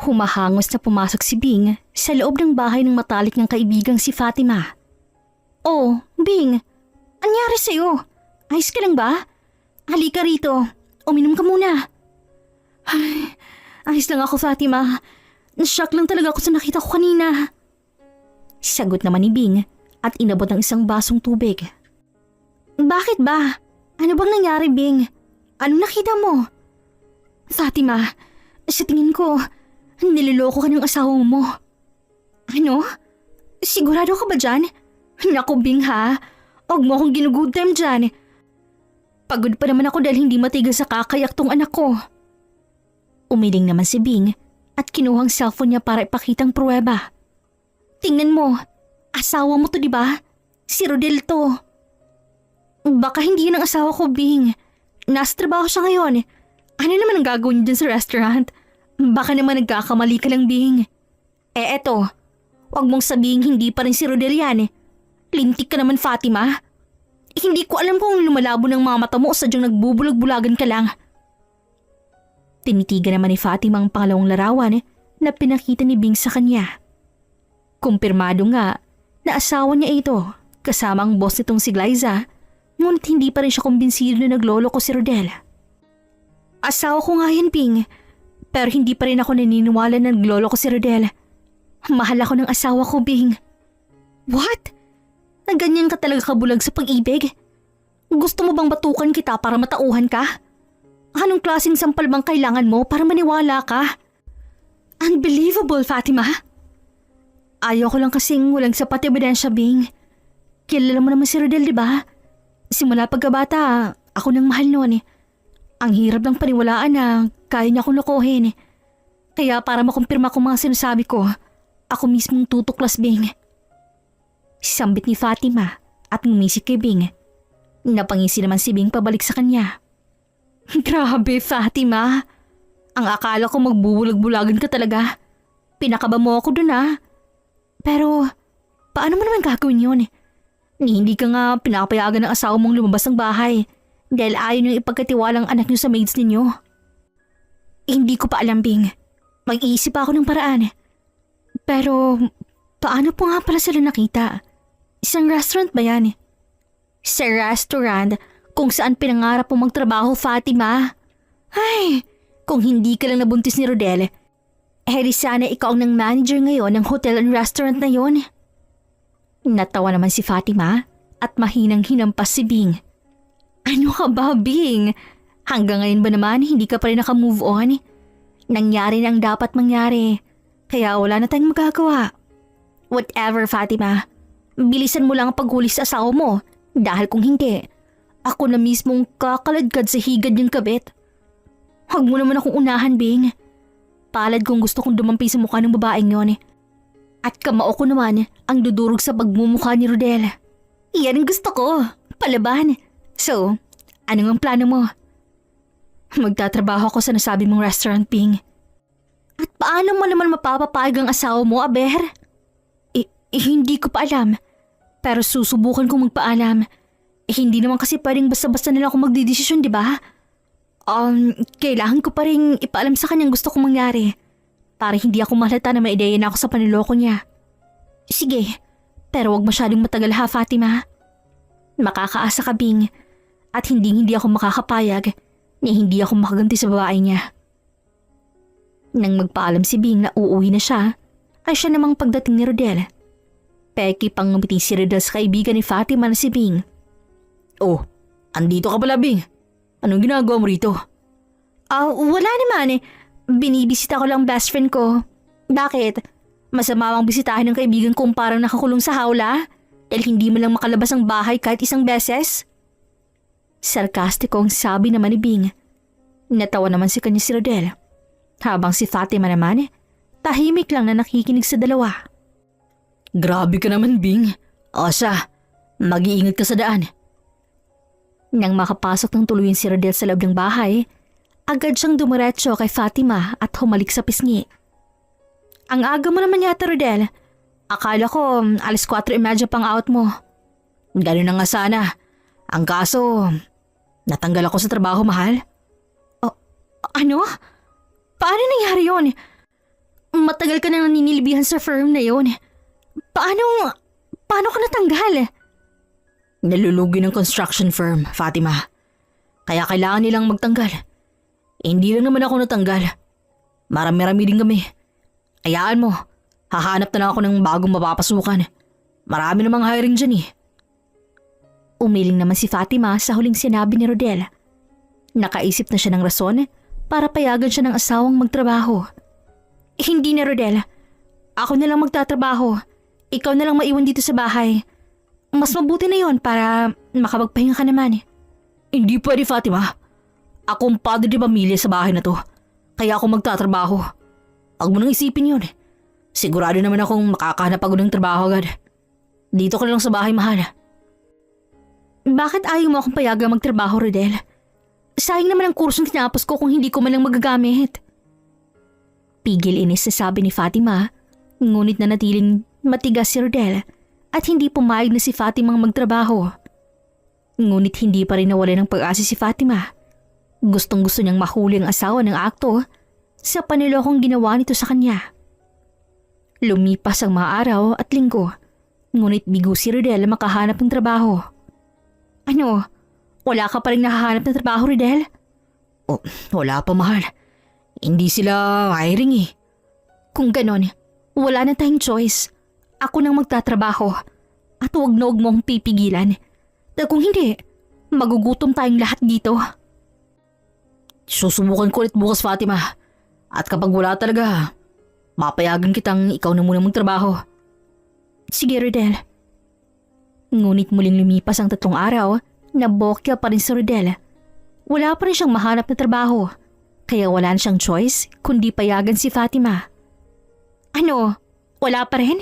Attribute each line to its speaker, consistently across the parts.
Speaker 1: Humahangos na pumasok si Bing sa loob ng bahay ng matalik niyang kaibigang si Fatima. Oh, Bing, anyari sa'yo? Ayos ka lang ba? Halika rito, uminom ka muna. Ay, ayos lang ako, Fatima. Nashock lang talaga ako sa nakita ko kanina. Sagot naman ni Bing at inabot ng isang basong tubig. Bakit ba? Ano bang nangyari, Bing? Anong nakita mo? Fatima, sa tingin ko, niloloko ka ng asawa mo. Ano? Sigurado ka ba dyan? Naku, Bing ha. Huwag mo akong ginugood time dyan. Pagod pa naman ako dahil hindi matigil sa kakayak tong anak ko. Umiling naman si Bing at kinuhang cellphone niya para ipakitang pruweba. Tingnan mo, asawa mo to, di ba? Si Rodel to. Baka hindi yun ang asawa ko, Bing. Nasa trabaho siya ngayon. Ano naman ang gagawin niya dyan sa restaurant? Baka naman nagkakamali ka lang, Bing. Eto, wag mong sabihin hindi pa rin si Rodel yan. Lintik ka naman, Fatima. Hindi ko alam kung lumalabo ng mga mata mo o sadyang nagbubulag-bulagan ka lang. Tinitigan naman ni Fatima ang pangalawang larawan na pinakita ni Bing sa kanya. Kumpirmado nga na asawa niya ito kasama ang boss nitong si Glyza, ngunit hindi pa rin siya kumbinsido na naglolo ko si Rodel. Asawa ko nga yan, Bing, pero hindi pa rin ako naniniwala na naglolo ko si Rodel. Mahal ako ng asawa ko, Bing. What? Ganyan ka talaga kabulag sa pag-ibig? Gusto mo bang batukan kita para matauhan ka? Anong klaseng sampal bang kailangan mo para maniwala ka? Unbelievable, Fatima. Ayoko lang kasing walang sapat ebidensya, Bing. Kilala mo naman si Rodel, di ba? Simula pagkabata, ako nang mahal noon. Ang hirap lang paniwalaan na kaya niya akong lokohin. Kaya para makumpirma ko mga sinasabi ko, ako mismong tutuklas, Bing. Sambit ni Fatima at ngumisik kay Bing. Napangisi naman si Bing pabalik sa kanya. Grabe, Fatima. Ang akala ko magbubulag-bulagan ka talaga. Pinakaba mo ako dun Pero, paano mo naman gagawin yun? Hindi ka nga pinapayagan ng asawa mong lumabas ng bahay dahil ayaw niyong ipagkatiwalang anak niyo sa maids ninyo. Hindi ko pa alam, Bing. Mag-iisip ako ng paraan. Pero, paano po nga pala sila nakita? Isang restaurant ba yan? Sa restaurant kung saan pinangarap mo magtrabaho, Fatima. Ay, kung hindi ka lang nabuntis ni Rodel, di sana ikaw ang manager ngayon ng hotel and restaurant na yon. Natawa naman si Fatima at mahinang hinampas si Bing. Ano ka ba, Bing? Hanggang ngayon ba naman hindi ka pa rin naka-move on? Nangyari na ang dapat mangyari, kaya wala na tayong magagawa. Whatever, Fatima. Bilisan mo lang ang paghuli sa asawa mo dahil kung hindi, ako na mismong kakaladkad sa higad yung kabit. Huwag mo naman akong unahan, Bing. Palad kung gusto kong dumampi sa mukha ng babaeng yon. At kamao ko naman ang dudurog sa pagmumukha ni Rodel. Iyan ang gusto ko. Palaban. So, ano ang plano mo? Magtatrabaho ako sa nasabi mong restaurant, Bing. At paano mo naman mapapapayag ang asawa mo, Aber? Hindi ko pa alam. Pero susubukan kong magpaalam. Hindi naman kasi pwedeng basta-basta nila ako magdidesisyon, di ba? Kailangan ko pa rin ipaalam sa kanyang gusto kong mangyari. Para hindi ako mahalata na may ideya na ako sa paniloko niya. Sige, pero wag masyadong matagal ha, Fatima. Makakaasa ka, Bing. At hindi ako makakapayag na hindi ako makaganti sa babae niya. Nang magpaalam si Bing na uuwi na siya, ay siya namang pagdating ni Rodel. Peki pang ngumiti si Rodel sa kaibigan ni Fatima na si Bing. Oh, andito ka pala, Bing. Anong ginagawa mo rito? Wala naman. Binibisita ko lang best friend ko. Bakit? Masama bang bisitahin ng kaibigan kong parang nakakulong sa hawla? Dahil hindi mo lang makalabas ng bahay kahit isang beses? Sarkastiko ang sabi naman ni Bing. Natawa naman si kanya si Rodel. Habang si Fatima naman, tahimik lang na nakikinig sa dalawa. Grabe ka naman, Bing. Asa, mag-iingat ka sa daan. Nang makapasok ng tuluyan si Rodel sa loob ng bahay, agad siyang dumiretso kay Fatima at humalik sa pisngi. Ang aga mo naman yata, Rodel. Akala ko 4:30 pang out mo. Ganun na nga sana. Ang kaso, natanggal ako sa trabaho, mahal. Ano? Paano nangyari yun? Matagal ka nang naninilbihan sa firm na yon. Paano ka natanggal? Nalulugi ng construction firm, Fatima. Kaya kailangan nilang magtanggal. Hindi lang naman ako natanggal. Marami-rami din kami. Hayaan mo, hahanap na lang ako ng bagong mapapasukan. Marami namang hiring dyan eh. Umiling naman si Fatima sa huling sinabi ni Rodel. Nakaisip na siya ng rason para payagan siya ng asawang magtrabaho. Hindi na, Rodel. Ako na lang magtatrabaho. Ikaw na lang maiwan dito sa bahay. Mas mabuti na yon para makapagpahinga ka naman. Hindi pwede, Fatima. Ako ang padre de pamilya sa bahay na to. Kaya ako magtatrabaho. Huwag mo nang isipin yun. Sigurado naman akong makakahanap ako ng trabaho agad. Dito ka na lang sa bahay, mahal. Bakit ayaw mo akong payagang magtrabaho, Rodel? Sayang naman ang kursong tinapos ko kung hindi ko man lang magagamit. Pigil inis na sabi ni Fatima, ngunit nanatiling matigas si Rodel at hindi pumayag na si Fatima ang magtrabaho. Ngunit hindi pa rin nawala ng pag-asa si Fatima. Gustong gusto niyang mahuli ang asawa ng akto sa panilokong ginawa nito sa kanya. Lumipas ang mga araw at linggo, ngunit bigo si Rodel makahanap ng trabaho. Ano? Wala ka pa rin nakahanap ng trabaho, Rodel? Oh, wala pa, mahal. Hindi sila hiring eh. Kung ganon, wala na tayong choice. Ako nang magtatrabaho at huwag na huwag mo akong pipigilan. Dahil kung hindi, magugutom tayong lahat dito. Susubukan ko ulit bukas, Fatima. At kapag wala talaga, mapayagan kitang ikaw na muna magtrabaho. Sige, Rodel. Ngunit muling lumipas ang 3 araw na bokya pa rin si Rodel. Wala pa rin siyang mahanap na trabaho, kaya wala na siyang choice kundi payagan si Fatima. Ano? Wala pa rin?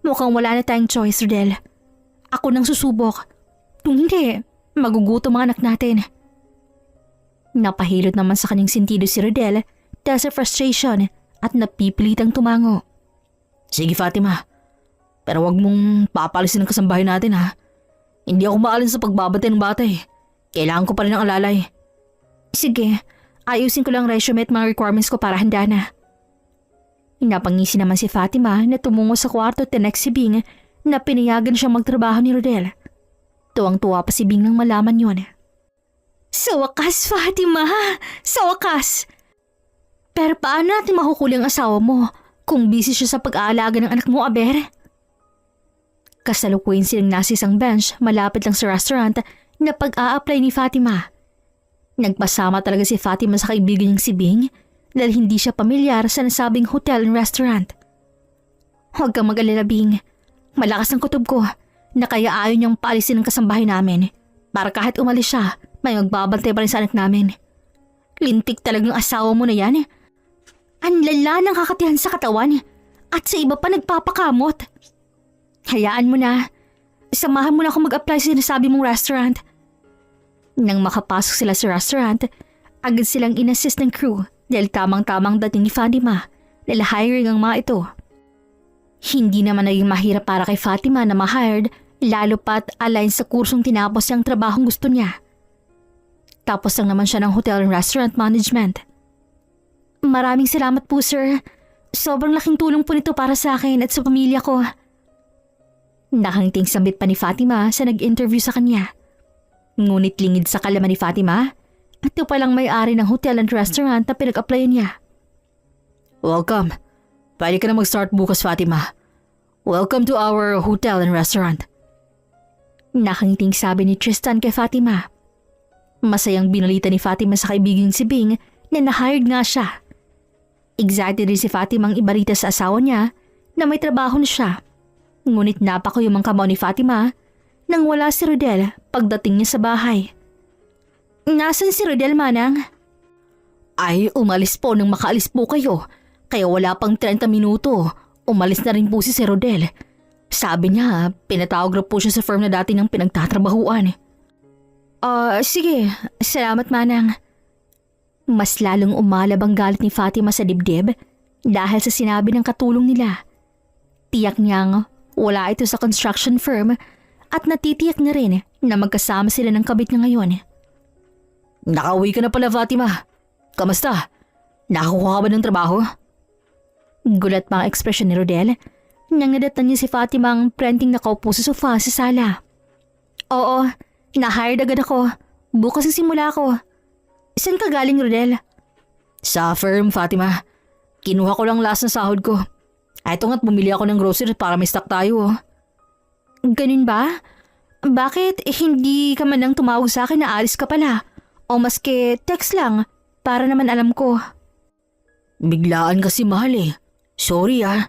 Speaker 1: Mukhang wala na tayong choice, Rodel. Ako nang susubok. Kung hindi, magugutom ang anak natin. Napahilot naman sa kanyang sentido si Rodel dahil sa frustration at napipilitang tumango. Sige, Fatima. Pero wag mong papalisin ang kasambahay natin, ha. Hindi ako maalin sa pagbabantay ng bata eh. Kailangan ko pa rin ng alalay. Sige, ayusin ko lang resume at mga requirements ko para handa na. Napangisi naman si Fatima na tumungo sa kwarto at tinext si Bing na pinayagan siyang magtrabaho ni Rodel. Tuwang-tuwa pa si Bing nang malaman yun. Sa wakas, Fatima! Sa wakas! Pero paano natin mahukuli ang asawa mo kung busy siya sa pag-aalaga ng anak mo, Aber? Kasalukuyan silang nasa isang bench malapit lang sa restaurant na pag-a-apply ni Fatima. Nagpasama talaga si Fatima sa kaibigan niyang si Bing dahil hindi siya pamilyar sa nasabing hotel and restaurant. Huwag kang mag-alala, Bing. Malakas ang kutob ko na kaya ayaw niyang paalisin ang kasambahay namin para kahit umalis siya, may magbabantay pa rin sa anak namin. Lintik talagang asawa mo na yan. Ang lala ng kakatihan sa katawan at sa iba pa nagpapakamot. Hayaan mo na. Samahan mo na ako mag-apply sa sinasabi mong restaurant. Nang makapasok sila sa restaurant, agad silang inassist ng crew dahil tamang-tamang dating ni Fatima dahil hiring ang mga ito. Hindi naman naging mahirap para kay Fatima na ma-hired lalo pat align sa kursong tinapos niyang trabahong gusto niya. Tapos lang naman siya ng hotel and restaurant management. Maraming salamat po, sir. Sobrang laking tulong po nito para sa akin at sa pamilya ko. Nakangiting sambit pa ni Fatima sa nag-interview sa kanya. Ngunit lingid sa kalaman ni Fatima at ito palang may-ari ng hotel and restaurant na pinag-applyan niya. Welcome. Pwede ka na mag-start bukas, Fatima. Welcome to our hotel and restaurant. Nakangiting sabi ni Tristan kay Fatima. Masayang binalita ni Fatima sa kaibigang si Bing na na-hired nga siya. Excited rin si Fatima ang ibalita sa asawa niya na may trabaho na siya. Ngunit napakuyumang kamao ni Fatima nang wala si Rodel pagdating niya sa bahay. Nasaan si Rodel, Manang? Ay, umalis po nang makaalis po kayo. Kaya wala pang 30 minuto. Umalis na rin po si Rodel. Sabi niya, pinatawag na po siya sa firm na dati nang pinagtatrabahuan. Sige. Salamat, Manang. Mas lalong umalab ang galit ni Fatima sa dibdib dahil sa sinabi ng katulong nila. Tiyak niyang wala ito sa construction firm at natitiyak na rin na magkasama sila ng kabit niya ngayon. Nakauwi ka na pala, Fatima. Kamusta? Nakakuha ka ba ng trabaho? Gulat pa ang ekspresyon ni Rodel nang nadatan niya si Fatima ang prenting nakaupo sa sofa sa sala. Oo, na-hired agad ako. Bukas ang simula ko. Saan ka galing, Rodel? Sa firm, Fatima. Kinuha ko lang last na sahod ko. Eto nga't bumili ako ng groceries para may stock tayo. Ganun ba? Bakit hindi ka man lang tumawag sa akin na alis ka pala? O maski text lang para naman alam ko. Biglaan kasi mahal eh. Sorry ah.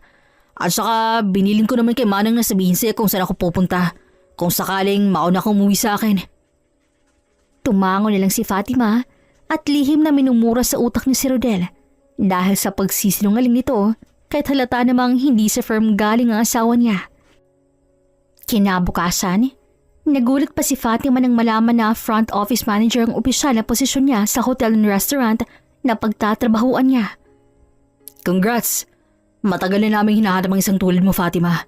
Speaker 1: At saka biniling ko naman kay Manang na sabihin siya kung saan ako pupunta. Kung sakaling mauna kang umuwi sa akin. Tumango na lang si Fatima at lihim na minumura sa utak ni si Rodel dahil sa pagsisinungaling nito kahit halata namang hindi sa firm galing ang asawa niya. Kinabukasan, nagulat pa si Fatima nang malaman na front office manager ang opisyal na posisyon niya sa hotel and restaurant na pagtatrabahuan niya. Congrats! Matagal na namin hinahanap ang isang tulad mo, Fatima,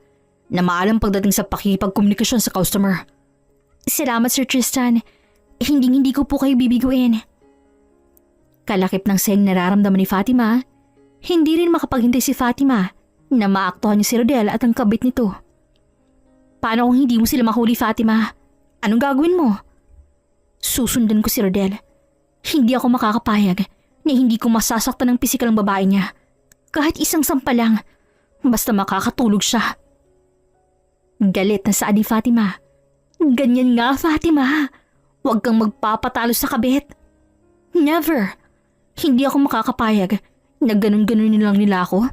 Speaker 1: na maalam pagdating sa pakipagkomunikasyon sa customer. Salamat, Sir Tristan. Hindi ko po kayo bibiguin. Kalakip ng sayang nararamdaman ni Fatima, hindi rin makapaghintay si Fatima na maaktuhan niya si Rodel at ang kabit nito. Paano kung hindi mo sila mahuli, Fatima? Anong gagawin mo? Susundan ko si Rodel. Hindi ako makakapayag na hindi ko masasaktan ng pisikal ang babae niya. Kahit isang sampa lang, basta makakatulog siya. Galit na saan ni Fatima. Ganyan nga, Fatima. Huwag kang magpapatalo sa kabit. Never. Hindi ako makakapayag na ganun-ganun nilang nila ako.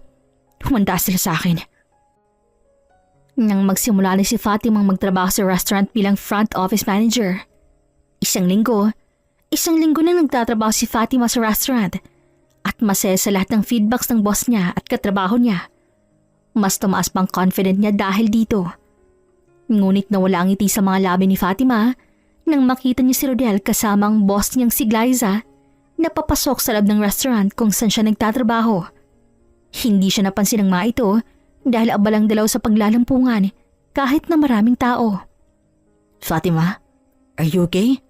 Speaker 1: Humanda sila sa akin. Nang magsimula na si Fatima magtrabaho sa restaurant bilang front office manager. Isang linggo na nagtatrabaho si Fatima sa restaurant at masaya sa lahat ng feedbacks ng boss niya at katrabaho niya. Mas tumaas pang confident niya dahil dito. Ngunit nawala ang ngiti sa mga labi ni Fatima nang makita niya si Rodel kasama ang boss niyang si Glyza na papasok sa loob ng restaurant kung saan siya nagtatrabaho. Hindi siya napansin ng mga ito dahil abalang dalaw sa paglalampungan kahit na maraming tao. Fatima, are you okay?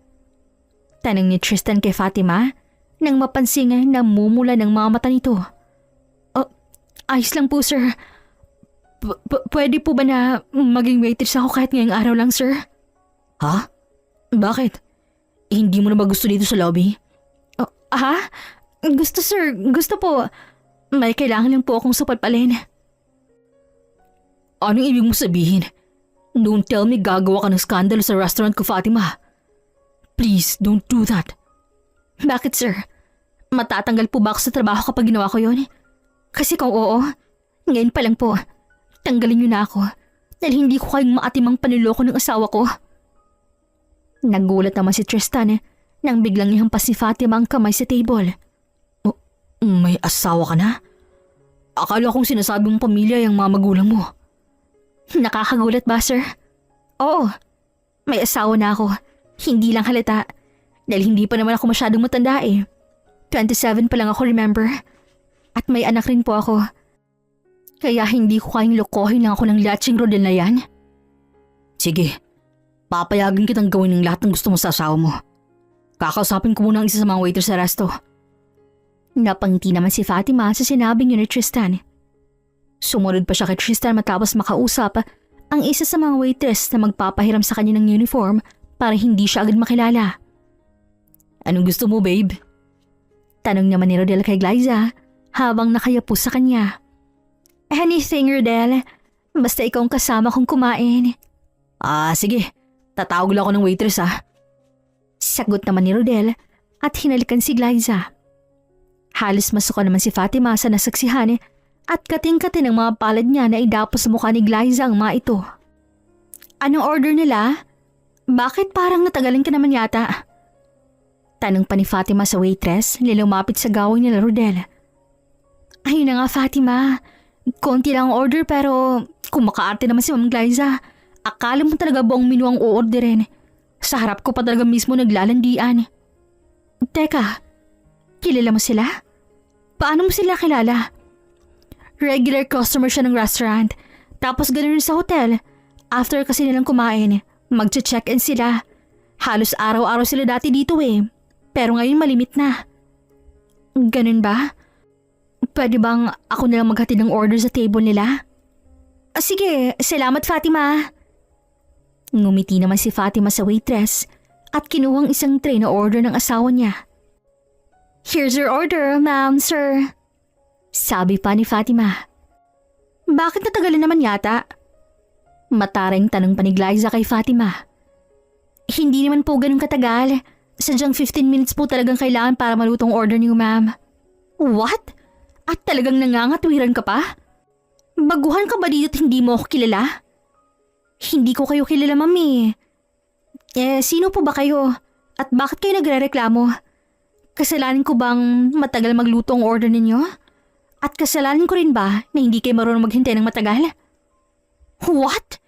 Speaker 1: Tanong ni Tristan kay Fatima nang mapansing na namumula ng mga mata nito. Oh, ayos lang po, sir. Pwede po ba na maging waitress ako kahit ngayong araw lang, sir? Ha? Bakit? Hindi mo na ba gusto dito sa lobby? Oh, ha? Gusto, sir. Gusto po. May kailangan lang po akong supalpalin. Anong ibig mo sabihin? Don't tell me gagawa ka ng skandalo sa restaurant ko, Fatima. Please, don't do that. Bakit, sir? Matatanggal po ba ako sa trabaho kapag ginawa ko yon? Kasi kung oo, ngayon pa lang po, tanggalin niyo na ako dahil hindi ko kayong maatimang paniloko ng asawa ko. Nagulat naman si Tristan nang biglang ihampas ni Fatima ang kamay sa table. Oh, may asawa ka na? Akala kong sinasabi mong pamilya yung mga magulang mo. Nakakagulat ba, sir? Oo, may asawa na ako. Hindi lang halata dahil hindi pa naman ako masyadong matanda eh. 27 pa lang ako, remember? At may anak rin po ako. Kaya hindi ko kayang lokohin lang ako ng latching Rodel na yan. Sige, papayagan kitang gawin ng lahat ng gusto mo sa asawa mo. Kakausapin ko muna ang isa sa mga waiter sa resto. Napangiti naman si Fatima sa sinabing yun ni Tristan. Sumunod pa siya kay Tristan matapos makausap ang isa sa mga waitress na magpapahiram sa kanya ng uniform para hindi siya agad makilala. Anong gusto mo, babe? Tanong naman ni Rodel kay Glyza habang nakayapo sa kanya. Anything, Rodel. Basta ikaw ang kasama kong kumain. Sige. Tatawag lang ako ng waitress Sagot naman ni Rodel at hinalikan si Glyza. Halos masuka naman si Fatima sa nasaksihan at kating-kati ng mga palad niya na idapos sa mukha ni Glyza ang mga ito. Anong order nila? Bakit parang natagalan ka naman yata? Tanong pa ni Fatima sa waitress na lumapit sa gawang nila Rodel. Ayun na nga, Fatima. Konti lang ang order pero kung makaarte naman si Ma'am Glyza, akala mo talaga buong menu ang o-orderin. Sa harap ko pa talaga mismo naglalandian. Teka, kilala mo sila? Paano mo sila kilala? Regular customer siya ng restaurant. Tapos ganoon rin sa hotel. After kasi nilang kumain, magche-check-in sila. Halos araw-araw sila dati dito eh. Pero ngayon malimit na. Ganun ba? Pwede bang ako na lang maghatid ng order sa table nila? Sige, salamat Fatima. Ngumiti naman si Fatima sa waitress at kinuhang isang tray na order ng asawa niya. Here's your order, ma'am, sir. Sabi pa ni Fatima. Bakit natagalan naman yata? Mataring tanong pa ni Glyza kay Fatima. Hindi naman po ganun katagal. Sadyang 15 minutes po talagang kailangan para malutong order niyo, ma'am. What? At talagang nangangatwiran ka pa? Baguhan ka ba dito at hindi mo ako kilala? Hindi ko kayo kilala, mami. Sino po ba kayo? At bakit kayo nagre-reklamo? Kasalanan ko bang matagal magluto ang order ninyo? At kasalanan ko rin ba na hindi kayo marunong maghintay ng matagal? What?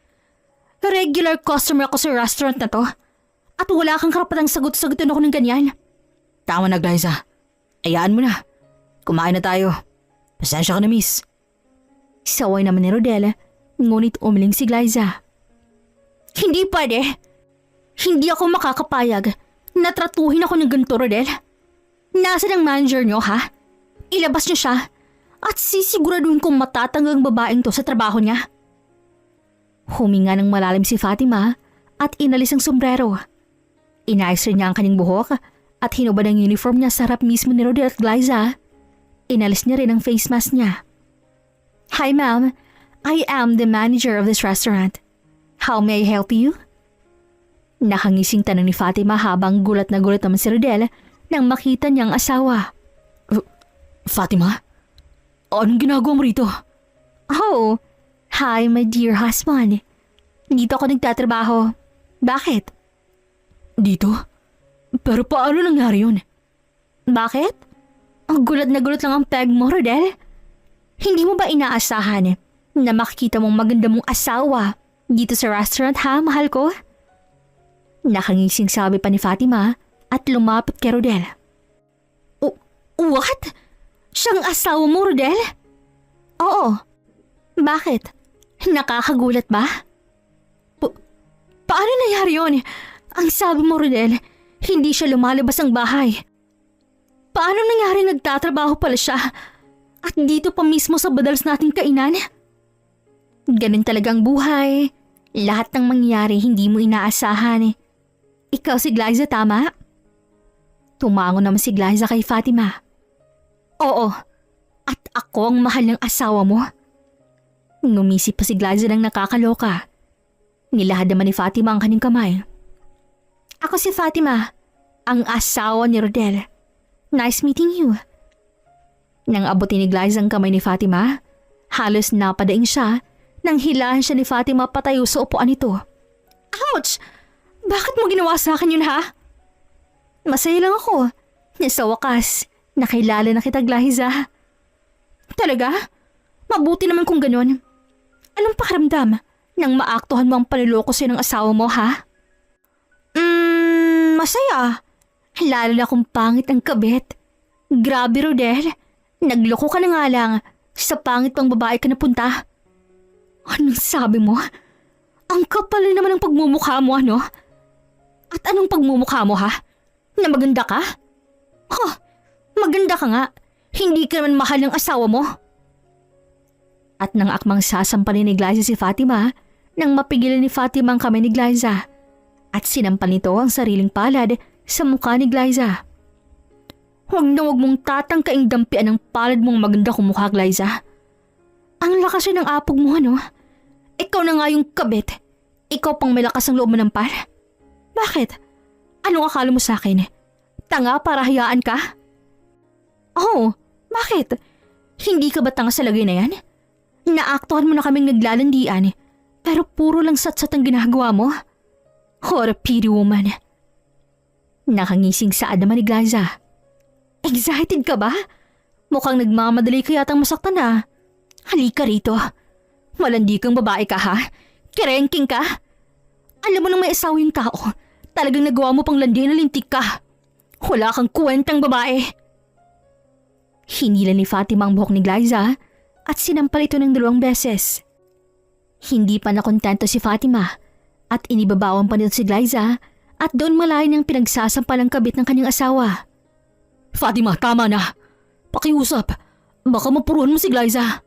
Speaker 1: Regular customer ako sa restaurant na to. At wala kang karapatang sagot-sagutin ako ng ganyan. Tama na, Glyza. Ayaan mo na. Kumain na tayo. Pasensya ka na, miss. Saway naman ni Rodel, ngunit umiling si Glyza. Hindi pwede. Hindi ako makakapayag na tratuhin ako ng ganito, Rodel. Nasaan ang manager nyo, ha? Ilabas niyo siya at sisiguraduhin kong matatanggang babaeng to sa trabaho niya. Huminga ng malalim si Fatima at inalis ang sombrero. Inayos rin niya ang kanyang buhok at hinubad ang uniform niya sa harap mismo ni Rodel at Glyza. Inalis niya rin ang face mask niya. Hi ma'am, I am the manager of this restaurant. How may I help you? Nakangising tanong ni Fatima habang gulat na gulat naman si Rodel nang makita niyang asawa. Fatima? Anong ginagawa mo rito? Oh, hi my dear husband. Dito ako nagtatrabaho. Bakit? Dito? Pero paano nangyari yun? Bakit? Ang gulat na gulat lang ang peg mo, Rodel. Hindi mo ba inaasahan na makikita mong maganda mong asawa dito sa restaurant, ha, mahal ko? Nakangising sabi pa ni Fatima at lumapit kay Rodel. What? Siyang asawa mo, Rodel? Oo. Bakit? Nakakagulat ba? Paano nangyari yun? Ang sabi mo, Rodel, hindi siya lumalabas ng bahay. Paano nangyari nagtatrabaho pala siya? At dito pa mismo sa badals nating kainan? Ganun talagang buhay. Lahat ng mangyayari hindi mo inaasahan. Ikaw si Glyza, tama? Tumango naman si Glyza kay Fatima. Oo, at ako ang mahal ng asawa mo. Ngumisip pa si Glyza ng nakakaloka. Nilahad naman ni Fatima ang kanyang kamay. Ako si Fatima, ang asawa ni Rodel. Nice meeting you. Nang abutin ni Glyza ang kamay ni Fatima, halos napadaing siya nang hilahan siya ni Fatima patayo sa upuan nito. Ouch! Bakit mo ginawa sa akin yun, ha? Masaya lang ako. Sa wakas, nakilala na kita, Glyza. Talaga? Mabuti naman kung ganun. Anong pakiramdam nang maaktuhan mo ang paniloko sa'yo ng asawa mo, ha? Masaya. Lalo na kung pangit ang kabit. Grabe, Rodel. Nagloko ka na nga lang. Sa pangit pang babae ka napunta. Anong sabi mo? Ang kapal naman ng pagmumukha mo, ano? At anong pagmumukha mo, ha? Na maganda ka? Maganda ka nga. Hindi ka naman mahal ng asawa mo. At nang akmang sasampalin ni Glyza si Fatima, nang mapigilan ni Fatima ang kamay ni Glyza, at sinampal nito ang sariling palad sa mukha ni Glyza. Huwag na huwag mong tatangkaing dampian ang palad mong maganda kong mukha, Glyza. Ang lakas rin ng apog mo, ano? Ikaw na nga yung kabit. Ikaw pang may lakas ang loob mo ng par. Bakit? Anong akala mo sa akin? Tanga para hayaan ka? Oh, bakit? Hindi ka ba tanga sa lagay na yan? Naaktuhan mo na kaming naglalandian, pero puro lang satsat ang ginagawa mo. What a pity woman. Nakangising saad naman ni Glyza. Excited ka ba? Mukhang nagmamadali ka yatang masaktan na. Halika rito. Malandi kang babae ka, ha? Kerengking ka? Alam mo nang may asawa yung tao. Talagang nagawa mo pang landi na lintik ka. Wala kang kwentang babae. Hinila ni Fatima ang buhok ni Glyza at sinampal ito ng 2 beses. Hindi pa nakontento si Fatima at inibabawan pa nito si Glyza at doon malayo niyang pinagsasampal ang kabit ng kanyang asawa. Fatima, tama na. Pakiusap. Baka mapuruhan mo si Glyza.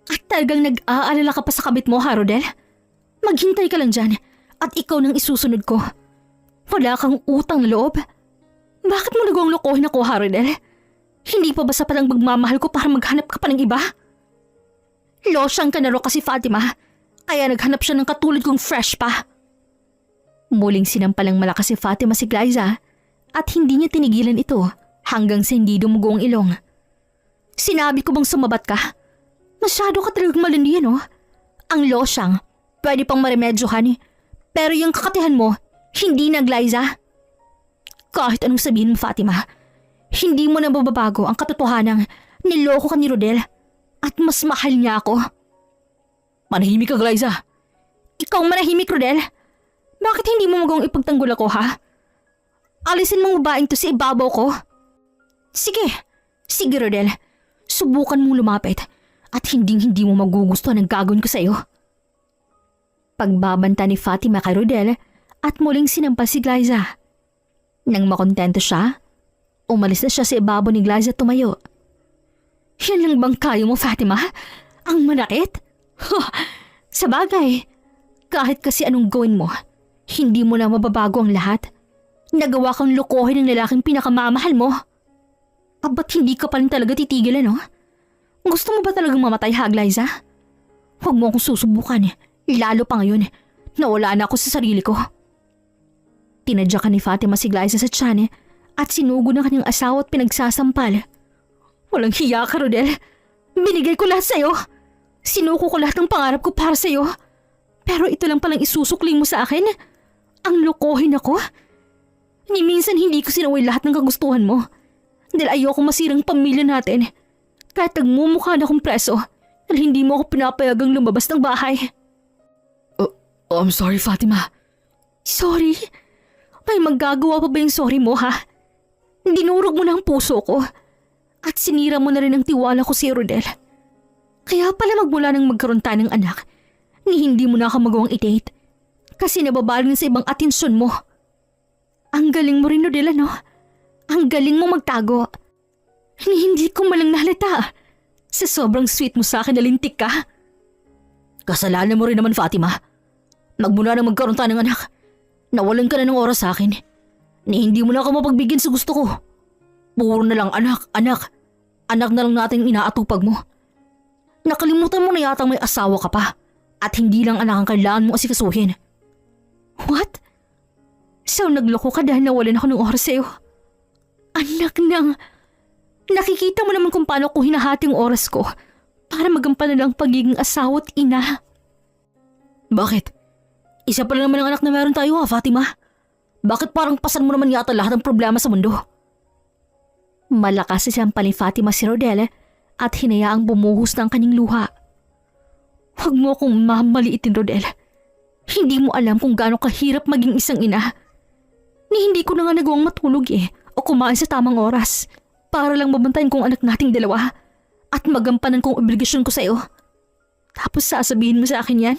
Speaker 1: At talagang nag-aalala ka pa sa kabit mo, ha, Rodel? Maghintay ka lang dyan at ikaw nang isusunod ko. Wala kang utang na loob. Bakit mo nagawang lokohin ako, ha, Rodel? Hindi pa ba sapat ang magmamahal ko para maghanap ka pa ng iba? Losyang ka na ro kasi, Fatima. Kaya naghanap siya ng katulad kong fresh pa. Muling sinampalang malakas si Fatima si Glyza at hindi niya tinigilan ito hanggang sa hindi dumugo ang ilong. Sinabi ko bang sumabat ka? Masyado ka talagang malandian, oh. Ang losyang, pwede pang maremedyohan, pero yung kakatihan mo, hindi na, Glyza. Kahit anong sabihin mo, Fatima, hindi mo na mababago ang katotohanang niloko ka ni Rodel at mas mahal niya ako. Manahimik ka, Glyza. Ikaw manahimik, Rodel. Bakit hindi mo magawang ipagtanggol ako, ha? Alisin mong babaeng to sa ibabaw ko. Sige, Rodel. Subukan mong lumapit at hindi mo magugustuhan ang gagawin ko sa iyo. Pagbabanta ni Fatima kay Rodel at muling sinampal si Glyza. Nang makontento siya, umalis na siya sa ibabaw ni Glyza at tumayo. Yan lang bang kaya mo, Fatima? Ang manakit? Sa bagay, kahit kasi anong gawin mo, hindi mo na mababago ang lahat. Nagawa kang lokohin ng lalaking pinakamamahal mo. Ba't hindi ka pa rin talaga titigil, ano? Gusto mo ba talagang mamatay, ha, Glyza? Huwag mo akong susubukan, lalo pa ngayon na wala na ako sa sarili ko. Tinadyakan ni Fatima si Glyza sa tiyan at sinugo ng kanyang asawa at pinagsasampal. Walang hiya ka, Rodel. Binigay ko lahat sa'yo. Sinuko ko lahat ng pangarap ko para sa'yo. Pero ito lang palang isusukli mo sa akin. Ang lokohin ako. Ni minsan hindi ko sinaway lahat ng kagustuhan mo. Dahil ayoko masirang pamilya natin. Kahit nagmumukha na akong preso dahil hindi mo ako pinapayagang lumabas ng bahay. I'm sorry, Fatima. Sorry? May magagawa pa ba yung sorry mo, ha? Dinurog mo na ang puso ko. At sinira mo na rin ang tiwala ko si Rodel. Kaya pala magmula nang magkaroon tayo ng anak, ni hindi mo na ako magawang i-date. Kasi nababaling sa ibang atensyon mo. Ang galing mo rin, Rodel, ano? Ang galing mo magtago. Hindi ko malang nahalata. Sa sobrang sweet mo sa akin, nalintik ka. Kasalanan mo rin naman, Fatima. Magmula nang magkaroon tayo ng anak, nawalan ka na ng oras sa akin. Ni hindi mo na ako mapagbigyan sa gusto ko. Puro na lang anak. Anak na lang natin inaatupag mo. Nakalimutan mo na yatang may asawa ka pa at hindi lang anak ang kailangan mo asikasuhin. What? So nagloko ka dahil nawalan ako ng oras sa'yo? Anak nang... Nakikita mo naman kung paano ko hinahati ang oras ko para magampanan lang pagiging asawa at ina. Bakit? Isa pa lang naman ang anak na meron tayo, ha, Fatima? Bakit parang pasan mo naman yata lahat ng problema sa mundo? Malakas siya ni Fatima si Rodel at hinayaang bumuhos ng kanyang luha. Huwag mo akong mamaliitin, Rodel. Hindi mo alam kung gaano kahirap maging isang ina. Ni hindi ko na nga nagawang matulog o kumain sa tamang oras para lang mabantayan kong anak nating dalawa at magampanan kong obligasyon ko sa'yo. Tapos sasabihin mo sa akin yan?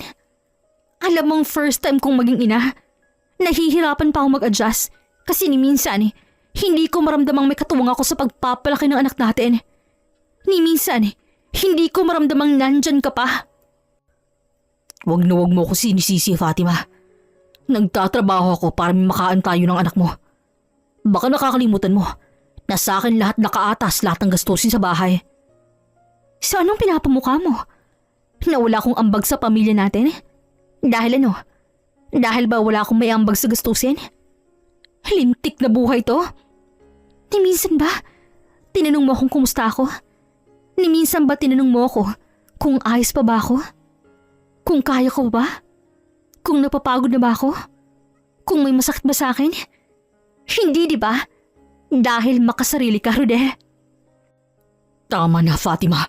Speaker 1: Alam mong first time kong maging ina, nahihirapan pa akong mag-adjust kasi ni minsan hindi ko maramdamang may katuwang ako sa pagpapalaki ng anak natin. Ni minsan, hindi ko maramdamang nandyan ka pa. Wag mo ako sinisisi, Fatima. Nagtatrabaho ako para makaan tayo ng anak mo. Baka nakakalimutan mo na sa akin lahat nakaatas lahat ng gastusin sa bahay. So anong pinapamukha mo? Na wala akong ambag sa pamilya natin? Dahil ano? Dahil ba wala akong may ambag sa gastusin? Lintik na buhay to? Ni minsan ba tinanong mo kung kumusta ako? Ni minsan ba tinanong mo ako kung ayos pa ba ako? Kung kaya ko ba? Kung napapagod na ba ako? Kung may masakit ba sa akin? Hindi, di ba? Dahil makasarili ka, Rodel. Tama na, Fatima.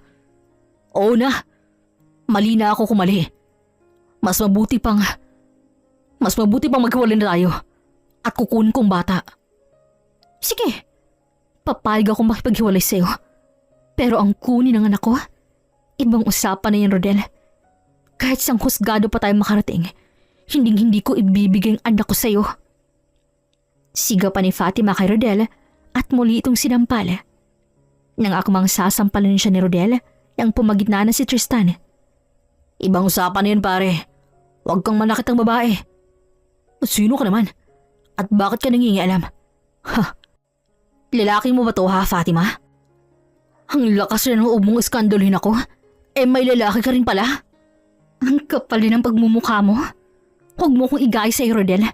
Speaker 1: Oo na. Mali na ako kung mali. Mas mabuti pang maghiwalay na tayo at kukunin kong bata. Sige, papayag akong makipaghiwalay sa'yo. Pero ang kunin ng anak ko, ibang usapan na yan, Rodel. Kahit sang husgado pa tayo makarating, hindi ko ibibigay ang anak ko sa'yo. Sigaw pa ni Fatima kay Rodel at muli itong sinampal. Nang akmang sasampalin siya ni Rodel, ang pumagitna na si Tristan. Ibang usapan na yun pare. Huwag kang manakit ang babae. Sino ka naman? At bakit ka nangingialam? Ha? Lalaki mo ba to ha, Fatima? Ang lakas rin ng mong iskandalin ako. May lalaki ka rin pala. Ang kapal din ng pagmumukha mo. Huwag mo kong igay sa Rodel.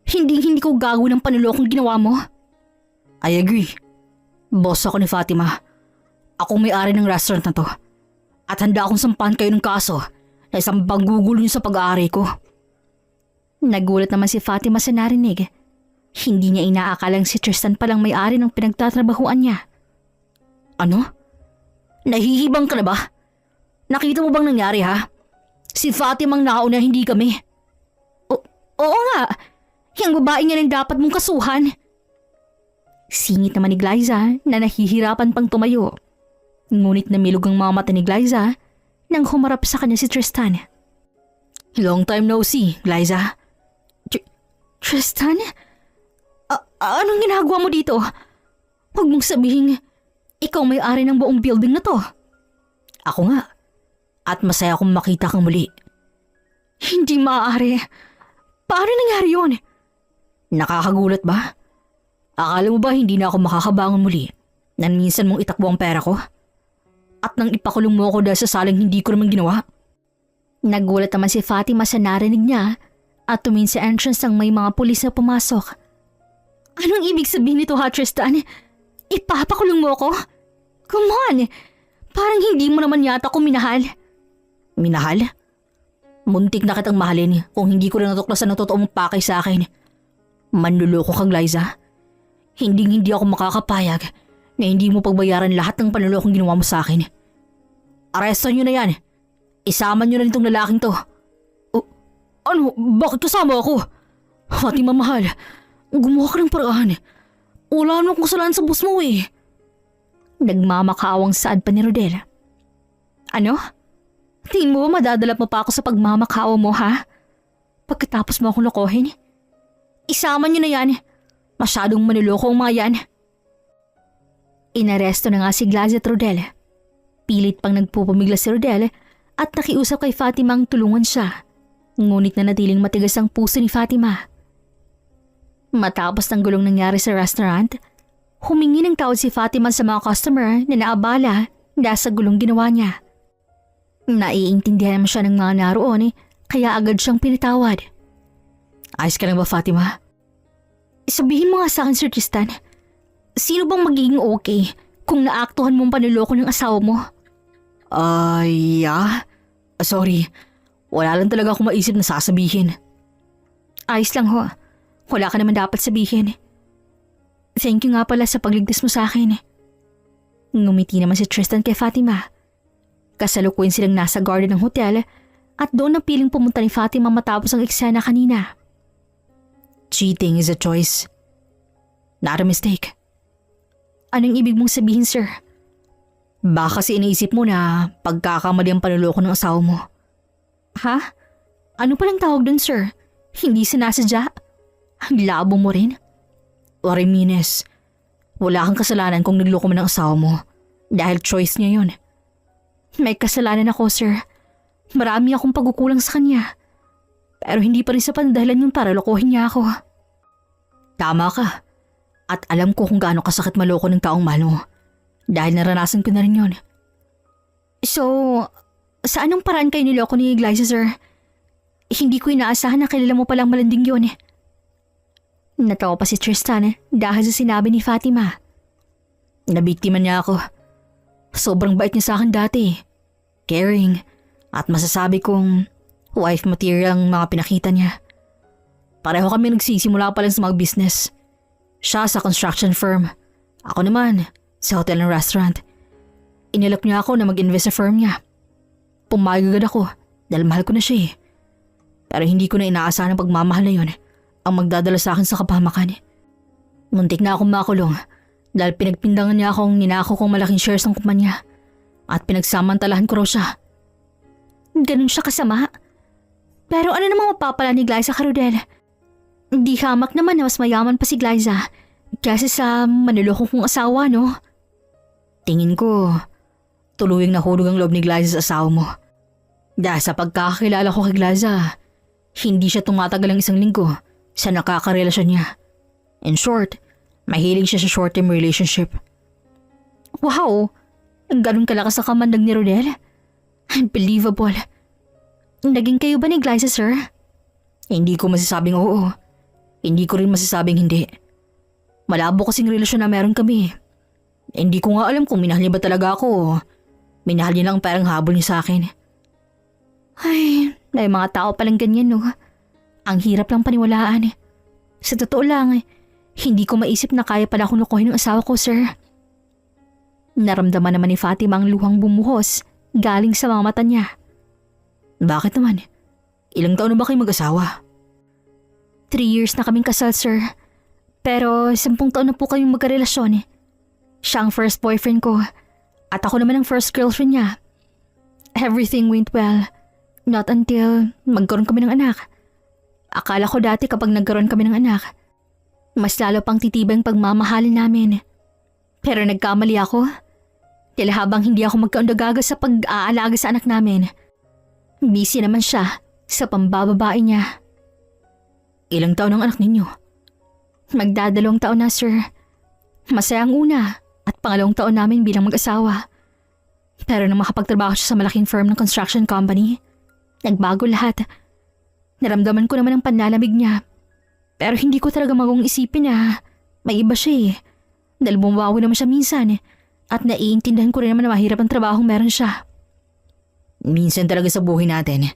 Speaker 1: Hindi ko gagawin ng panulokong ginawa mo. I agree. Boss ako ni Fatima. Ako may-ari ng restaurant na to. At handa akong sampahan kayo ng kaso na isang paggugulo niyo sa pag-aari ko. Nagulat naman si Fatima sa narinig. Hindi niya inaakalang si Tristan palang may-ari ng pinagtatrabahuan niya. Ano? Nahihibang ka na ba? Nakita mo bang nangyari ha? Si Fatima ang nauna, hindi kami. Oo nga. Yung babae niya rin dapat mong kasuhan. Singit naman ni Glyza na nahihirapan pang tumayo. Ngunit namilog ang mga mata ni Glyza nang humarap sa kanya si Tristan. Long time no see, Glyza. Tristan? Anong ginagawa mo dito? Huwag mong sabihin, ikaw may-ari ng buong building na to. Ako nga. At masaya akong makita kang muli. Hindi maaari. Paano nangyari yun? Nakakagulat ba? Akala mo ba hindi na ako makakabangon muli nang minsan mong itakbo ang pera ko? At nang ipakulong mo ako dahil sa saling hindi ko naman ginawa? Nagulat naman si Fatima sa narinig niya at tumingin sa entrance ng may mga pulis na pumasok. Anong ibig sabihin nito ha, Tristan? Ipapakulong mo ako? Come on! Parang hindi mo naman yata ako minahal. Minahal? Muntik na kitang mahalin kung hindi ko rin natuklasan ang totoo mong pakay sa akin. Manluloko ka, Glyza. Hindi ako makakapayag na hindi mo pagbayaran lahat ng panlulokong ginawa mo sa akin. Aresto nyo na yan. Isama nyo na nitong lalaking to. Ano? Bakit kasama ako? Fatima mahal, gumawa ka ng paraan. Wala nang kasalanan sa boss mo eh. Nagmamakaawang saad pa ni Rodel. Ano? Tingin mo ba madadala mo pa ako sa pagmamakaawa mo ha? Pagkatapos mo akong lokohin? Isama niyo na yan. Masyadong maniloko ang mga yan. Inaresto na nga si Glyza at Rodel. Pilit pang nagpupumigla si Rodel at nakiusap kay Fatima ang tulungan siya. Ngunit nanatiling matigas ang puso ni Fatima. Matapos ng gulong nangyari sa restaurant, humingi ng tawad si Fatima sa mga customer na naabala dahil sa gulong ginawa niya. Naiintindihan mo siya ng mga naroon kaya agad siyang pinatawad. Ayos ka lang ba, Fatima? Sabihin mo nga sa akin, Sir Tristan, sino bang magiging okay kung naaktuhan mong panuloko ng asawa mo? Yeah. Sorry, wala lang talaga akong maisip na sasabihin. Ayos lang ho, wala ka naman dapat sabihin. Thank you nga pala sa pagligtas mo sa akin. Ngumiti naman si Tristan kay Fatima. Kasalukuyan silang nasa garden ng hotel at doon napiling pumunta ni Fatima matapos ang eksena kanina. Cheating is a choice, not a mistake. Anong ibig mong sabihin, sir? Baka kasi iniisip mo na pagkakamali ang panuloko ng asawa mo. Ha? Ano palang tawag dun, sir? Hindi sinasadya? Ang labo mo rin? Orimines, wala kang kasalanan kung nagloko mo ng asawa mo dahil choice niya yun. May kasalanan ako, sir. Marami akong pagkukulang sa kanya. Pero hindi pa rin sa pandahilan yung para lokohin niya ako. Tama ka. At alam ko kung gaano kasakit maloko ng taong mahal mo. Dahil naranasan ko na rin yun. So, sa anong paraan kayo niloko ni Glyza, sir? Hindi ko inaasahan na kilala mo palang malanding yun. Natawa pa si Tristan dahil sa sinabi ni Fatima. Nabiktima niya ako. Sobrang bait niya sa akin dati. Caring. At masasabi kong wife material ang mga pinakita niya. Pareho kami nagsisimula pa lang sa mag-business. Siya sa construction firm. Ako naman sa hotel and restaurant. Inilap niya ako na mag-invest sa firm niya. Pumayag agad ako dahil mahal ko na siya eh. Pero hindi ko na inaasahan ang pagmamahal na yun ang magdadala sa akin sa kapahamakan. Muntik na akong makulong dahil pinagpindangan niya akong ninako kong malaking shares ng kumpanya at pinagsamantalahan ko raw siya. Ganun siya kasama. Pero ano namang mapapala ni Glyza Rodel? Di hamak naman na mas mayaman pa si Glyza kaysa sa manloloko kong asawa, no? Tingin ko, tuluyang nahulog ang loob ni Glyza sa asawa mo. Dahil sa pagkakakilala ko kay Glyza, hindi siya tumatagal ng 1 linggo sa nakakarelasyon niya. In short, mahilig siya sa short-term relationship. Wow! Ganun kalakas sa kamandag ni Rodel? Unbelievable. Naging kayo ba ni Glyza, sir? Hindi ko masasabing oo. Hindi ko rin masasabing hindi. Malabo kasing relasyon na meron kami. Hindi ko nga alam kung minahal niya ba talaga ako o minahal niya lang parang habol niya sa akin. Ay, may mga tao palang ganyan, no? Ang hirap lang paniwalaan. Sa totoo lang, hindi ko maisip na kaya pala akong lukuhin ng asawa ko, sir. Naramdaman naman ni Fatima ang luhang bumuhos galing sa mga mata niya. Bakit naman? Ilang taon na ba kayo mag-asawa? 3 years na kaming kasal, sir. Pero 10 taon na po kaming magkarelasyon. Siya ang first boyfriend ko at ako naman ang first girlfriend niya. Everything went well. Not until magkaroon kami ng anak. Akala ko dati kapag nagkaroon kami ng anak, mas lalo pang titibay ang pagmamahalin namin. Pero nagkamali ako. Dahil habang hindi ako magkaundagaga sa pag-aalaga sa anak namin, busy naman siya sa pambababae niya. Ilang taon ang anak ninyo? Magdadalawang taon na, sir. Masaya ang una at pangalawang taon namin bilang mag-asawa. Pero nang makapagtrabaho siya sa malaking firm ng construction company, nagbago lahat. Naramdaman ko naman ang panlalamig niya. Pero hindi ko talaga magong isipin na may iba siya eh. Dahil bumabawi naman siya minsan at naiintindihan ko rin naman na mahirap ang trabahong meron siya. Minsan talaga sa buhay natin,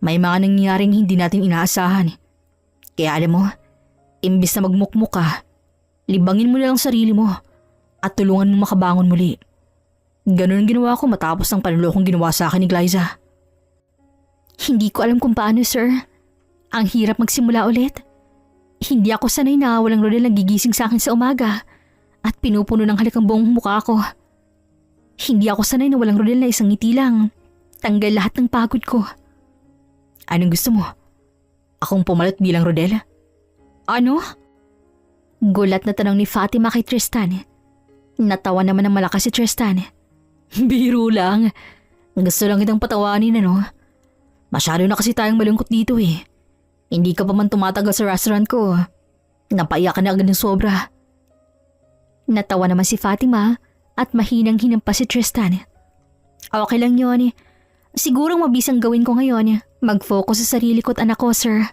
Speaker 1: may mga nangyayaring hindi natin inaasahan. Kaya alam mo, imbis na magmukmuk ka, libangin mo na lang sarili mo at tulungan mo makabangon muli. Ganun ang ginawa ko matapos ng panlulokong ginawa sa akin ni Glyza. Hindi ko alam kung paano, sir. Ang hirap magsimula ulit. Hindi ako sanay na walang Rodel nagigising sa akin sa umaga at pinupuno ng halik ang buong mukha ko. Hindi ako sanay na walang Rodel na isang ngiti lang. Tanggal lahat ng pagod ko. Anong gusto mo? Akong pumalit bilang Rodel? Ano? Gulat na tanong ni Fatima kay Tristan. Natawa naman ng malakas si Tristan. Biro lang. Gusto lang kitang patawanin, ano? Masyado na kasi tayong malungkot dito eh. Hindi ka pa man tumatagal sa restaurant ko. Napaiyak ka na agad ng sobra. Natawa naman si Fatima at mahinang hinampas si Tristan. Okay lang yun. Siguro mabisang gawin ko ngayon. Mag-focus sa sarili ko at anak ko, sir.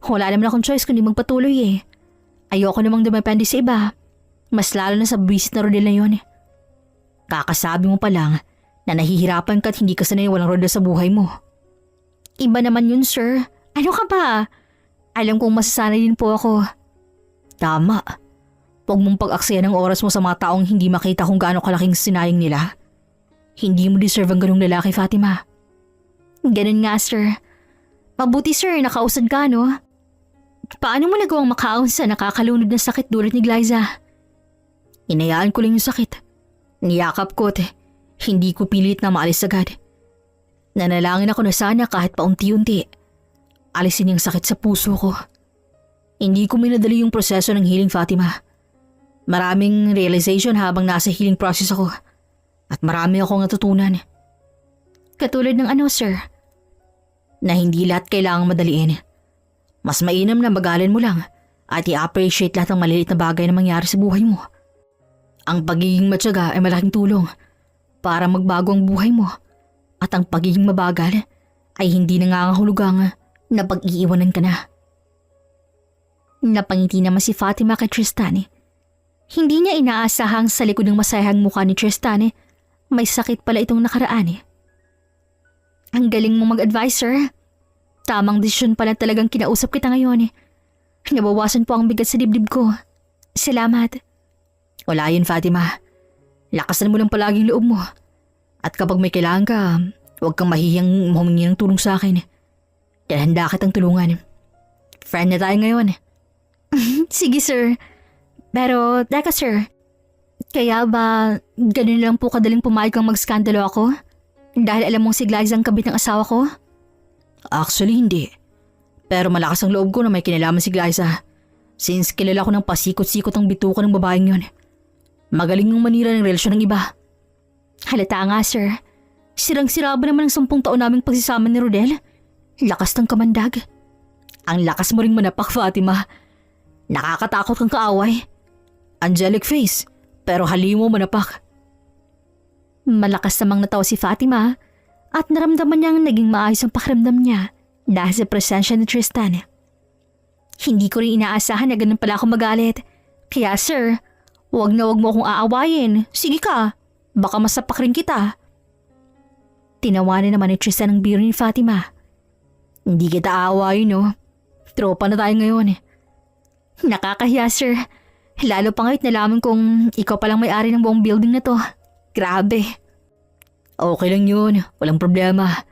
Speaker 1: Wala naman akong choice kundi magpatuloy eh. Ayoko namang dumepende sa iba. Mas lalo na sa visit na Rodel na yun. Kakasabi mo pa lang na nahihirapan ka at hindi ka sanay walang Rodel sa buhay mo. Iba naman yun, sir. Ano ka ba? Alam kong masasanay din po ako. Tama. Huwag mong pag-aksaya ng oras mo sa mga taong hindi makita kung gaano kalaking sinayang nila. Hindi mo deserve ang ganung lalaki, Fatima. Ganun nga, sir. Mabuti, sir, nakausad ka, no? Paano mo nagawang makaon sa nakakalunod na sakit dulot ni Glyza? Inayaan ko lang yung sakit. Niyakap ko at hindi ko pilit na maalis agad. Nanalangin ako na sana kahit paunti-unti. Alisin yung sakit sa puso ko. Hindi ko minadali yung proseso ng healing, Fatima. Maraming realization habang nasa healing process ako. At marami akong natutunan. Katulad ng ano, sir? Na hindi lahat kailangang madaliin. Mas mainam na magalin mo lang at i-appreciate lahat ng maliliit na bagay na mangyari sa buhay mo. Ang pagiging matyaga ay malaking tulong para magbago ang buhay mo. At ang pagiging mabagal ay hindi nangangahulugang na pag-iiwanan ka na. Napangiti naman si Fatima kay Tristan. Hindi niya inaasahang sa likod ng masayahang mukha ni Tristan may sakit pala itong nakaraan. Ang galing mong mag-advise, sir. Tamang desisyon pala talagang kinausap kita ngayon. Nabawasan po ang bigat sa dibdib ko. Salamat. Wala yun, Fatima. Lakasan mo lang palaging loob mo. At kapag may kailangan ka, huwag kang mahihiyang humingi ng tulong sa akin. Dahil handa kitang tulungan. Friend na tayo ngayon. Sige, sir. Pero, teka, sir. Kaya ba, ganun lang po kadaling pumayag kang mag-skandalo ako? Dahil alam mong si Glyza ang kabit ng asawa ko? Actually, hindi. Pero malakas ang loob ko na may kinalaman si Glyza. Since kilala ko ng pasikot-sikot ang bituko ng babaeng yun. Magaling yung manira ng relasyon ng iba. Halata nga, sir. Sirang-sira ba naman ang 10 taon naming pagsasama ni Rodel? Lakas ng kamandag. Ang lakas mo ring manapak, Fatima. Nakakatakot kang kaaway. Angelic face, pero halimo manapak. Malakas namang natawa si Fatima at naramdaman niyang naging maayos ang pakiramdam niya dahil sa presensya ni Tristan. Hindi ko rin inaasahan na ganun pala ako magalit. Kaya sir, wag na wag mo akong aawayin. Sige ka, baka masapak rin kita. Tinawanan naman ni Tristan ang biro ni Fatima. Hindi kita aawayin, no? Tropa na tayo ngayon. Nakakahiya, sir. Lalo pa ngayon nalaman kong ikaw palang may-ari ng buong building na to. Grabe. Okay lang yun. Walang problema.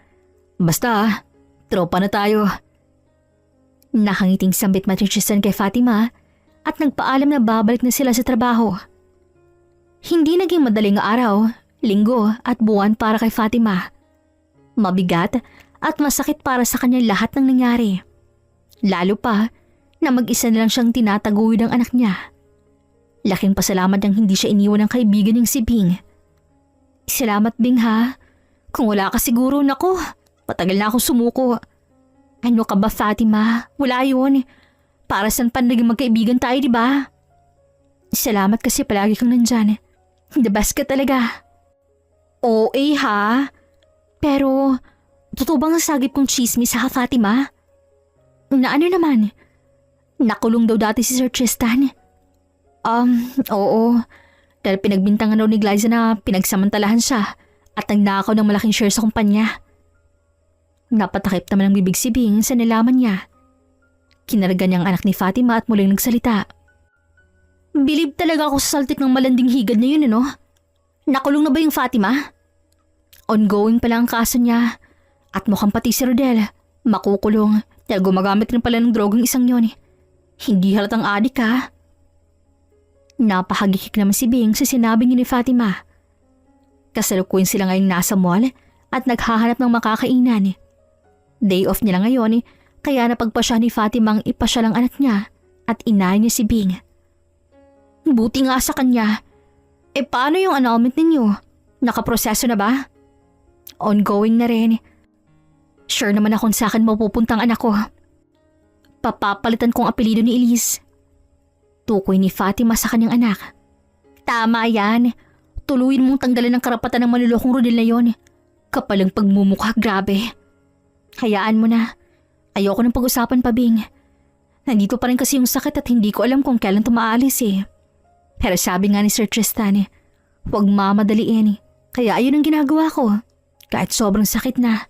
Speaker 1: Basta, tropa na tayo. Nakangiting sambit man ni Tristan kay Fatima at nagpaalam na babalik na sila sa trabaho. Hindi naging madaling araw, linggo at buwan para kay Fatima. Mabigat at masakit para sa kanya lahat ng nangyari. Lalo pa na mag-isa na lang siyang tinataguyod ng anak niya. Laking pasalamat nang hindi siya iniwan ng kaibigan niyang si Bing. Salamat, Bing, ha? Kung wala ka siguro, naku, matagal na akong sumuko. Ano ka ba, Fatima? Wala yun. Para saan pa naging magkaibigan tayo, di ba? Salamat kasi palagi kang nandyan. The best ka talaga. Oo, ha? Pero, totoo bang nasagip kong chismis ha, Fatima? Na ano naman? Nakulong daw dati si Sir Tristan. Oo. Dahil pinagbintangan daw ni Glyza na pinagsamantalahan siya at nagnakaw ng malaking share sa kumpanya. Napatakip naman ang bibig si Bing sa nalaman niya. Kinaragan niya ang anak ni Fatima at muling nagsalita. Bilib talaga ako sa saltik ng malanding higad na yun, ano? Nakulong na ba yung Fatima? Ongoing pala ang kaso niya at mukhang pati si Rodel makukulong dahil gumagamit rin pala ng drogang isang yon. Hindi halatang adik ha. Napahagikik naman si Bing sa sinabi niya ni Fatima. Kasalukuyan sila ngayong nasa mall at naghahanap ng makakainan. Day off nila ngayon kaya napagpasya ni Fatima ang ipasya lang anak niya at inahin niya si Bing. Buti nga sa kanya. Paano yung annulment ninyo? Nakaproseso na ba? Ongoing na rin. Sure naman akong sa akin mapupuntang anak ko. Papapalitan kong apelido ni Elise. Tukoy ni Fatima sa kanyang anak. Tama yan. Tuluyin mong tanggalan ng karapatan ng manlulokong Rodel na yon. Kapalang pagmumukha, grabe. Hayaan mo na. Ayoko ng pag-usapan pa, Bing. Nandito pa rin kasi yung sakit at hindi ko alam kung kailan tumaalis eh. Pero sabi nga ni Sir Tristan, huwag mamadaliin. Kaya ayun ang ginagawa ko. Kahit sobrang sakit na.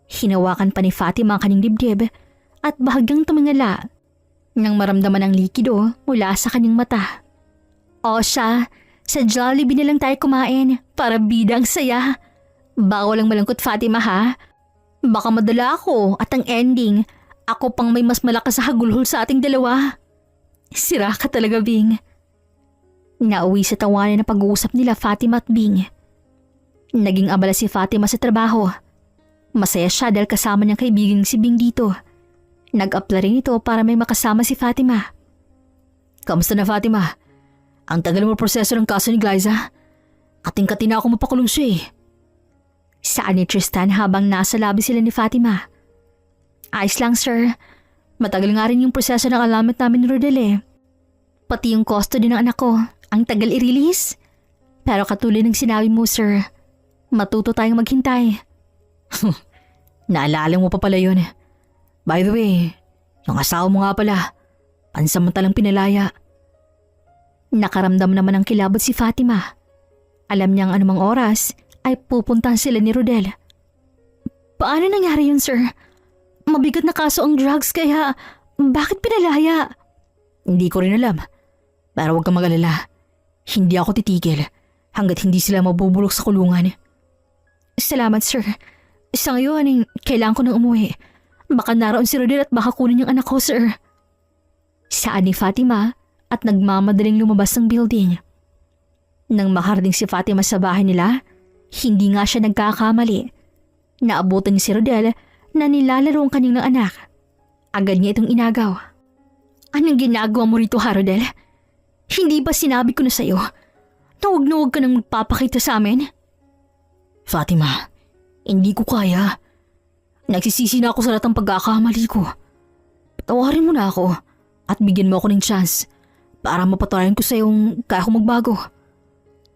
Speaker 1: Hinawakan pa ni Fatima ang kanyang dibdib at bahagyang tumingala nang maramdaman ang likido mula sa kanyang mata. O siya, sa Jollibee na lang tayo kumain para bida ang saya. Bawal ang malungkot, Fatima, ha? Baka madala ako at ang ending, ako pang may mas malakas sa hagulhol sa ating dalawa. Sira ka talaga, Bing. Nauwi sa tawanan na pag-uusap nila Fatima at Bing. Naging abala si Fatima sa trabaho. Masaya siya dahil kasama niyang kaibigan si Bing dito. Nag-apply rin ito para may makasama si Fatima. Kamusta na, Fatima? Ang tagal mo proseso ng kaso ni Glyza. Kating-kati na ako mapakulong siya eh. Saan ni Tristan habang nasa labi sila ni Fatima? Ayos lang, sir. Matagal nga rin yung proseso ng alamat namin ni Rodel eh. Pati yung custody ng anak ko, ang tagal i-release. Pero katulad ng sinabi mo, sir, matuto tayong maghintay. Naalala mo pa pala yun. By the way, yung asawa mo nga pala, pansamantalang pinalaya. Nakaramdam naman ng kilabot si Fatima. Alam niyang anumang oras ay pupuntahan sila ni Rodel. Paano nangyari yun, sir? Mabigat na kaso ang drugs kaya bakit pinalaya? Hindi ko rin alam. Pero huwag kang mag-alala. Hindi ako titigil hanggat hindi sila mabubulok sa kulungan. Salamat, sir. Sa ngayon, kailangan ko nang umuwi. Baka naroon si Rodel at baka kunin yung anak ko, sir. Saan ni Fatima at nagmamadaling lumabas ng building. Nang makarating si Fatima sa bahay nila, hindi nga siya nagkakamali. Naabutan ni si Rodel na nilalaro ang kanyang anak. Agad niya itong inagaw. Anong ginagawa mo rito, Rodel? Hindi ba sinabi ko na sa'yo na huwag ka nang magpapakita sa amin? Fatima, hindi ko kaya. Nagsisisi na ako sa lahat ng pagkakamali ko. Patawarin mo na ako at bigyan mo ako ng chance para mapatunayan ko sa iyong kaya ko magbago.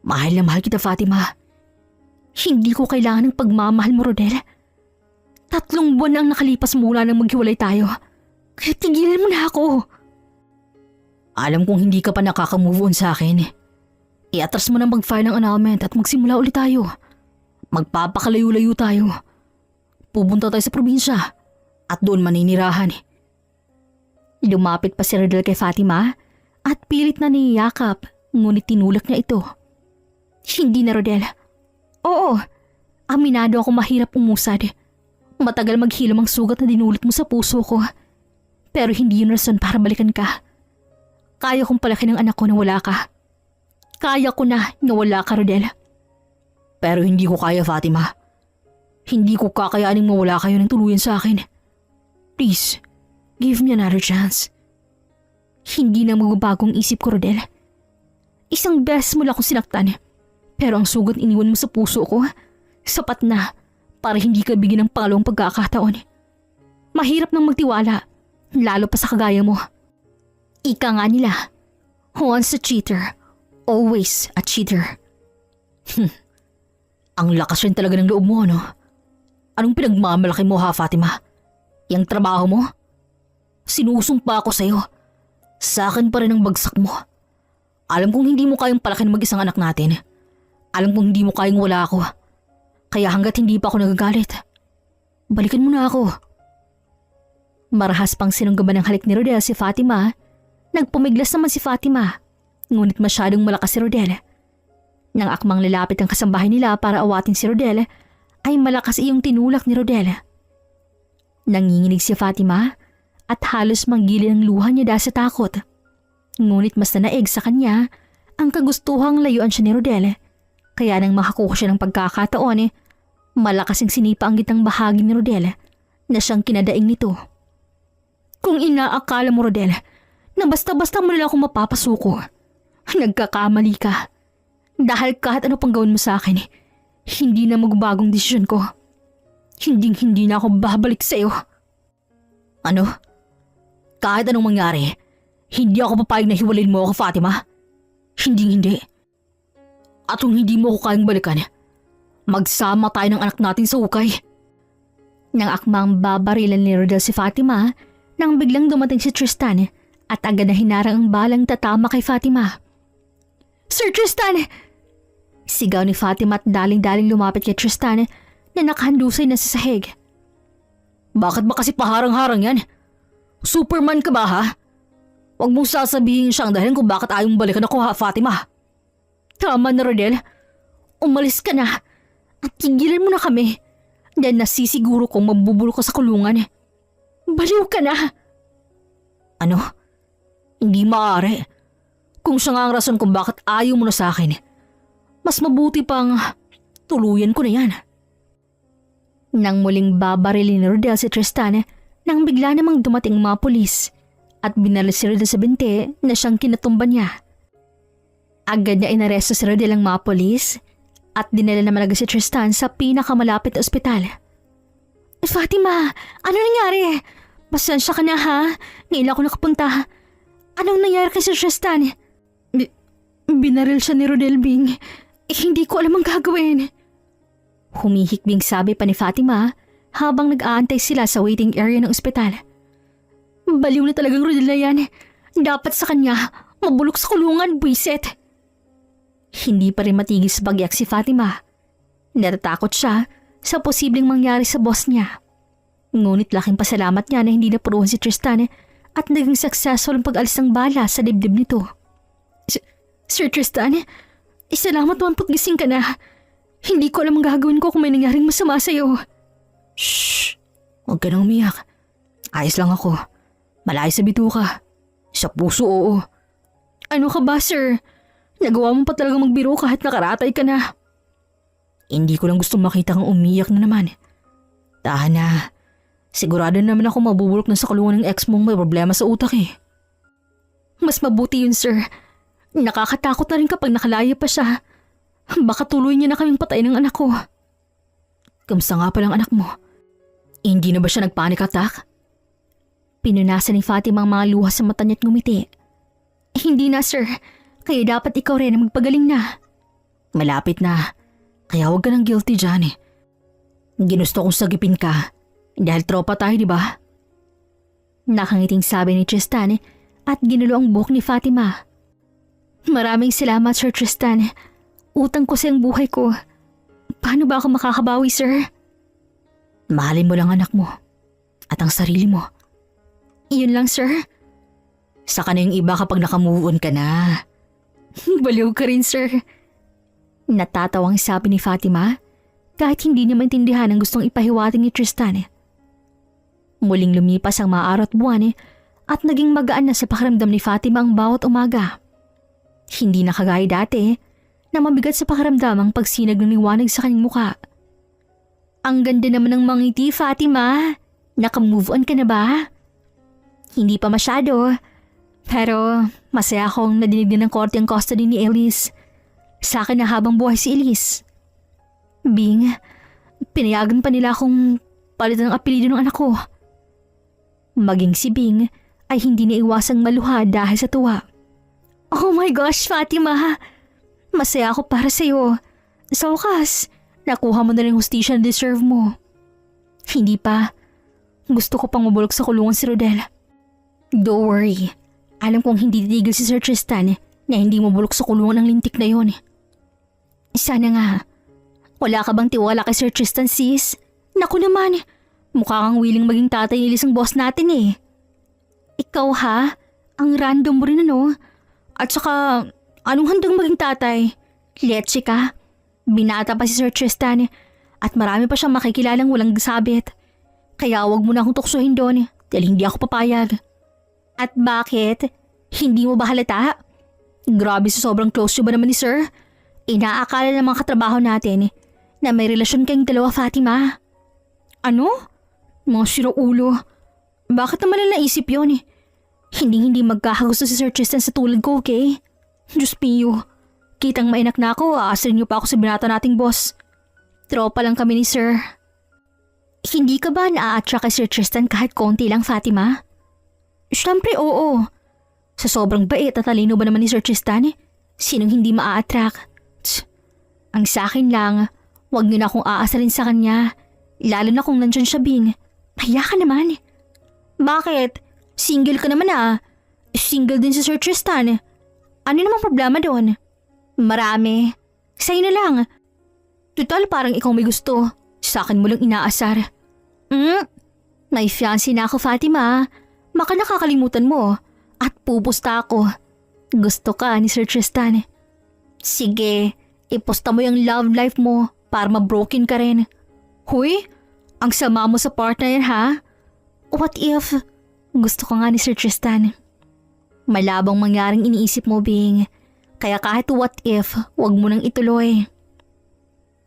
Speaker 1: Mahal na mahal kita, Fatima. Hindi ko kailangan ng pagmamahal mo, Rodel. 3 buwan na ang nakalipas mula nang maghiwalay tayo. Kaya tigilan mo na ako. Alam kong hindi ka pa nakaka-move on sa akin. Iatras mo na mag-file ng annulment at magsimula ulit tayo. Magpapakalayo-layo tayo. Pupunta tayo sa probinsya at doon maninirahan. Lumapit pa si Rodel kay Fatima at pilit na niyakap, ngunit tinulak niya ito. Hindi na, Rodel. Oo, aminado ako mahirap umusad. Matagal maghilom ang sugat na dinulot mo sa puso ko. Pero hindi yun rason para balikan ka. Kaya kong palaki ng anak ko na wala ka. Kaya ko na wala ka, Rodel. Pero hindi ko kaya, Fatima. Hindi ko kakayaning mawala kayo ng tuluyan sa akin. Please, give me another chance. Hindi na magbabagong isip ko, Rodel. Isang beses mo lang akong sinaktan. Pero ang sugat iniwan mo sa puso ko, sapat na para hindi ka bigyan ng pangalawang pagkakataon. Mahirap nang magtiwala, lalo pa sa kagaya mo. Ika nga nila, once a cheater, always a cheater. Ang lakas rin talaga ng loob mo, no? Anong pinagmamalaki mo, ha, Fatima? Yang trabaho mo? Sinusumpa ako sa'yo. Sa akin pa rin ang bagsak mo. Alam kong hindi mo kayang palakin mag-isang anak natin. Alam kong hindi mo kayang wala ako. Kaya hanggat hindi pa ako nagagalit, balikan mo na ako. Marahas pang sinunggaban ng halik ni Rodel si Fatima. Nagpumiglas naman si Fatima, ngunit masyadong malakas si Rodel. Nang akmang lalapit ang kasambahay nila para awatin si Rodel, ay malakas iyong tinulak ni Rodel. Nanginginig si Fatima at halos manggili ng luha niya dahil sa takot. Ngunit mas nanaig sa kanya ang kagustuhang layuan siya ni Rodel. Kaya nang makakuha siya ng pagkakataon, malakas ang sinipa ang gitnang bahagi ni Rodel na siyang kinadaing nito. Kung inaakala mo, Rodel, na basta-basta mo nila akong mapapasuko, nagkakamali ka. Dahil kahit ano pang gawin mo sa akin, hindi na magbagong desisyon ko. Hindi na ako babalik sa iyo. Ano? Kahit anong mangyari, hindi ako papayag na hiwalayin mo ako, Fatima. Hindi. At kung hindi mo ako kayang balikan, magsama tayo ng anak natin sa hukay. Nang akmang babarilan ni Rodel si Fatima, nang biglang dumating si Tristan at agad na hinarang ang balang tatama kay Fatima. Sir Tristan! Sigaw ni Fatima at daling-daling lumapit kay Tristan na nakahandusay na sa sahig. Bakit ba kasi paharang-harang yan? Superman ka ba, ha? Huwag mong sasabihin siyang dahilan kung bakit ayaw mong balikan ako, ha, Fatima? Tama na, Rodel. Umalis ka na at tigilan mo na kami dahil nasisiguro kong mabubulok ka sa kulungan. Baliw ka na. Ano? Hindi maaari. Kung siya nga ang rason kung bakit ayaw mo na sa akin, mas mabuti pang tuluyan ko na yan. Nang muling babarilin ni Rodel si Tristan, nang bigla namang dumating mga pulis at binaril si Rodel sa binte na siyang kinatumban niya. Agad na inaresto si Rodel ang mga pulis at dinala naman agad si Tristan sa pinakamalapit na ospital. Fatima, ano nangyari? Pasensya ka na, ha? Ngayon ako nakapunta. Anong nangyari kay si Tristan? Binaril siya ni Rodel, Bing. Hindi ko alam ang gagawin. Humihikbing sabi pa ni Fatima habang nag-aantay sila sa waiting area ng ospital. Baliw na talagang Rodel na yan. Dapat sa kanya mabulok sa kulungan, buwiset. Hindi pa rin matigil sa bagyak si Fatima. Natatakot siya sa posibleng mangyari sa boss niya. Ngunit laking pasalamat niya na hindi napuruhan si Tristan at naging successful ang pag-alis ng bala sa dibdib nito. Sir Tristan, salamat naman po't gising ka na. Hindi ko alam ang gagawin ko kung may nangyaring masama sa'yo. Shhh! Huwag ka nang umiyak. Ayos lang ako. Malayo sa bituka. Sa puso, oo. Ano ka ba, sir? Nagawa mo pa talaga magbiro kahit nakaratay ka na. Hindi ko lang gusto makita kang umiyak na naman. Tahan na. Sigurado naman ako mabubulok na sa kulungan ng ex mong may problema sa utak eh. Mas mabuti yun, sir. Nakakatakot na rin kapag nakalaya pa siya. Baka tuloy niya na kaming patayin ng anak ko. Kamusta nga palang anak mo? Hindi na ba siya nag-panic attack? Pinunasan ni Fatima ang mga luha sa mata niya at ngumiti. Hindi na, sir. Kaya dapat ikaw rin ang magpagaling na. Malapit na. Kaya huwag ka ng guilty dyan eh. Ginusto kong sagipin ka. Dahil tropa tayo, di ba? Nakangiting sabi ni Tristan at ginulo ang buhok ni Fatima. Maraming salamat, Sir Tristan. Utang ko sa iyong buhay ko. Paano ba ako makakabawi, sir? Mahalin mo lang anak mo at ang sarili mo. Iyon lang, sir. Saka na yung iba kapag nakamove on ka na. Baliw ka rin, sir. Natatawang sabi ni Fatima kahit hindi niya maintindihan ang gustong ipahiwatig ni Tristan. Muling lumipas ang mga araw at buwan at naging magaan na sa pakiramdam ni Fatima ang bawat umaga. Hindi na kagaya dati na mabigat sa pakiramdam ang pagsinag ng liwanag sa kanyang muka. Ang ganda naman ng mga ngiti, Fatima. Naka-move on ka na ba? Hindi pa masyado. Pero masaya akong nadinig din ng korte ang custody ni Elise. Sa akin na habang buhay si Elise. Bing, pinayagan pa nila akong palitan ng apelido ng anak ko. Maging si Bing ay hindi naiwasang maluha dahil sa tuwa. Oh my gosh, Fatima! Masaya ako para sa'yo. Sa wakas, nakuha mo na rin hustisya na deserve mo. Hindi pa. Gusto ko pang mabulok sa kulungan si Rodel. Don't worry. Alam kong hindi titigil si Sir Tristan na hindi mabulok sa kulungan ng lintik na yon. Sana nga. Wala ka bang tiwala kay Sir Tristan, sis? Naku naman. Mukha kang willing maging tatay ni Liz ang boss natin eh. Ikaw ha? Ang random mo rin ano? At saka, anong handang maging tatay? Letsi ka? Binata pa si Sir Tristan at marami pa siyang makikilalang walang sabit. Kaya wag mo na akong tuksuhin doon dahil hindi ako papayag. At bakit? Hindi mo ba halata? Grabe sa sobrang close ba naman ni Sir? Inaakala ng mga katrabaho natin na may relasyon kayong dalawa, Fatima. Ano? Mga siraulo. Bakit naman nila naisip yun? Hindi magkakagusto si Sir Tristan sa tulad ko, okay? Diyos piyo. Kitang mainak na ako, aasarin niyo pa ako sa binata nating boss. Tropa lang kami ni Sir. Hindi ka ba naa-attract kay Sir Tristan kahit konti lang, Fatima? Siyempre oo. Sa sobrang bait at talino ba naman ni Sir Tristan? Sinong hindi maa-attract? Ang sa akin lang, wag niyo na akong aasarin sa kanya. Lalo na kung nandyan siya, Bing. Kaya ka naman. Bakit? Single ka naman ah. Single din si Sir Tristan. Ano namang problema doon? Marami. Sa'yo na lang. Total parang ikaw may gusto. Sa akin mo lang inaasar. May fiancé na ako, Fatima. Baka nakakalimutan mo. At pupusta ako. Gusto ka ni Sir Tristan. Sige, iposta mo yung love life mo para mabroken ka rin. Huy, ang sama mo sa part na yan ha? What if gusto ko nga ni Sir Tristan? Malabang mangyaring iniisip mo, Bing. Kaya kahit what if, wag mo nang ituloy.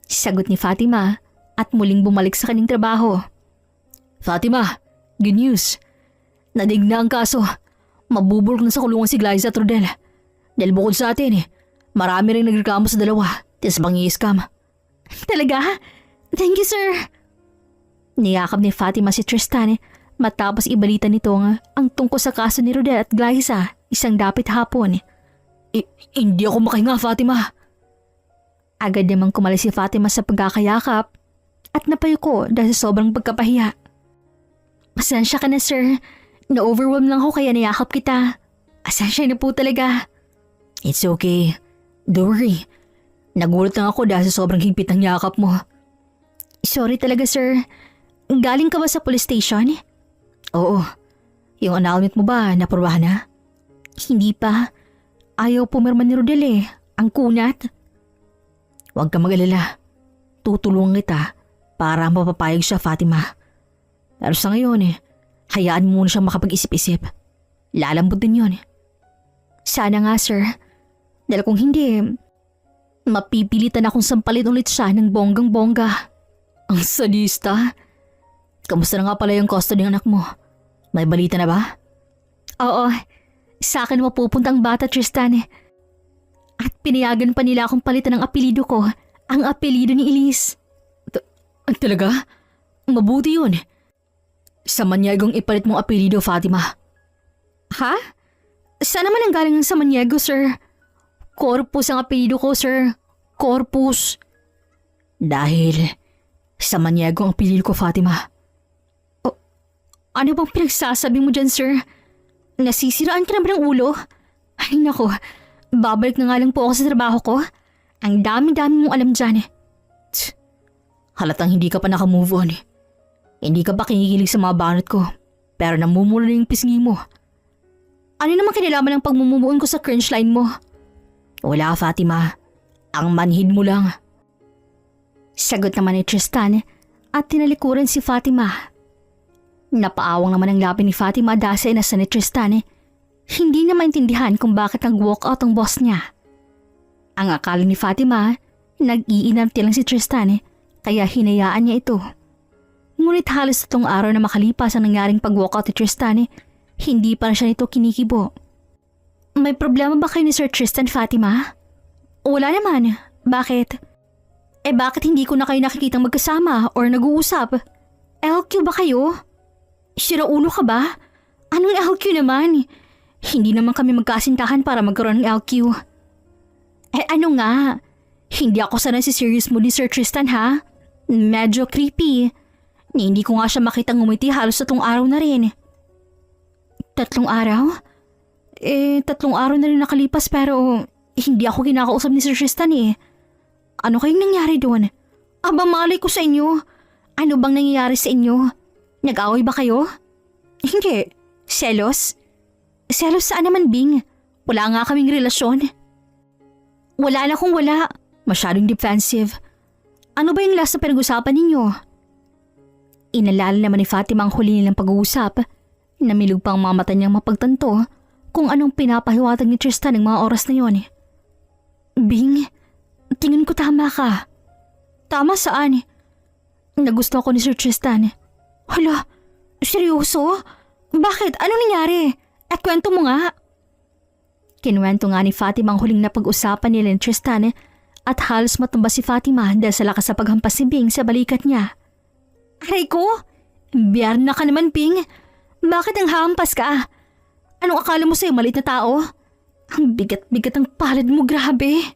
Speaker 1: Sagot ni Fatima at muling bumalik sa kanyang trabaho. Fatima, good news. Nadig na ang kaso. Mabubulok na sa kulungan si Glyza at Rodel. Dahil bukod sa atin marami rin nagreklamo sa dalawa. Tis bang i-scam. Talaga? Thank you, sir. Niyakap ni Fatima si Tristan matapos ibalita nito ang tungkol sa kaso ni Rodel at Glyza isang dapit hapon. Hindi ako makahinga, Fatima. Agad namang kumalis si Fatima sa pagkakayakap at napayuko dahil sa sobrang pagkapahiya. Pasensya ka na, sir. Na-overwhelm lang ako kaya niyakap kita. Pasensya na po talaga. It's okay. Don't worry. Nagulat lang ako dahil sa sobrang higpit ng yakap mo. Sorry talaga, sir. Galing ka ba sa police station? Oo. Yung annulment mo ba, naprobahan na? Hindi pa. Ayaw pumirma ni Rodel ang kunat. Huwag ka mag-alala. Tutulungan kita para mapapayag siya, Fatima. Pero sa ngayon hayaan mo muna siyang makapag-isip-isip. Lalambot din yun. Sana nga, sir. Dahil kung hindi, mapipilitan akong sampalin ulit siya ng bonggang-bongga. Ang sadista. Kamusta na nga pala yung custody ng anak mo? May balita na ba? Oo. Sa akin mapupunta ang bata, Tristan. Pinayagan pa nila akong palitan ng apelido ko, ang apelido ni Elise. Talaga? Mabuti yun. Sa Maniegong ipalit mong apelido, Fatima. Ha? Saan naman ang galing ng sa Maniego, sir? Corpus ang apelido ko, sir. Corpus. Dahil sa Maniego ang apelido ko, Fatima. Ano bang pinagsasabi mo dyan, sir? Nasisiraan ka na ba ng ulo? Ay nako, babalik na nga lang po ako sa trabaho ko. Ang dami-dami mong alam dyan. Halatang hindi ka pa nakamove on. Hindi ka pa kinikilig sa mga banat ko, pero namumula na yung pisngi mo. Ano naman kinalaman ng pagmumumuon ko sa cringe line mo? Wala, Fatima. Ang manhid mo lang. Sagot naman ni Tristan at tinalikuran si Fatima. Napaawang naman ang labi ni Fatima dahil sa inasa ni Tristan. Hindi na maintindihan kung bakit nag-walk out ang boss niya. Ang akala ni Fatima, nag-iinarti lang si Tristan kaya hinayaan niya ito. Ngunit halos 3 araw na makalipas ang nangyaring pag-walk out ni Tristan, hindi pa siya nito kinikibo. May problema ba kayo ni Sir Tristan, Fatima? Wala naman. Bakit? Bakit hindi ko na kayo nakikitang magkasama or nag-uusap? LQ ba kayo? Siraulo ka ba? Anong LQ naman? Hindi naman kami magkasintahan para magkaroon ng LQ. Ano nga? Hindi ako sana si serious mo ni Sir Tristan, ha? Medyo creepy. Hindi ko nga siya makitang ngumiti halos 3 araw na rin. 3 araw? 3 araw na rin nakalipas pero hindi ako kinakausap ni Sir Tristan . Ano kayong nangyari doon? Aba, malay ko sa inyo. Ano bang nangyayari sa inyo? Nag-away ba kayo? Hindi. Selos? Selos saan naman, Bing? Wala nga kaming relasyon. Wala na kung wala. Masyadong defensive. Ano ba yung last na pinag-usapan ninyo? Inalala naman ni Fatima ang huli nilang pag-uusap. Namilog pa ang mga mata niyang mapagtanto kung anong pinapahiwatag ni Tristan ng mga oras na yon. Bing, tingin ko tama ka. Tama saan? Nagusto ako ni Sir Tristan. Hala, seryoso? Bakit? Ano nangyari? At kwento mo nga. Kinuwento nga ni Fatima ang huling napag-usapan nila ni Tristan at halos matumba si Fatima dahil sa lakas sa paghampas ni Bing sa balikat niya. Aray ko, biyar na ka naman, Bing. Bakit ang hampas ka? Anong akala mo sa'yo, maliit na tao? Ang bigat-bigat ang palad mo, grabe.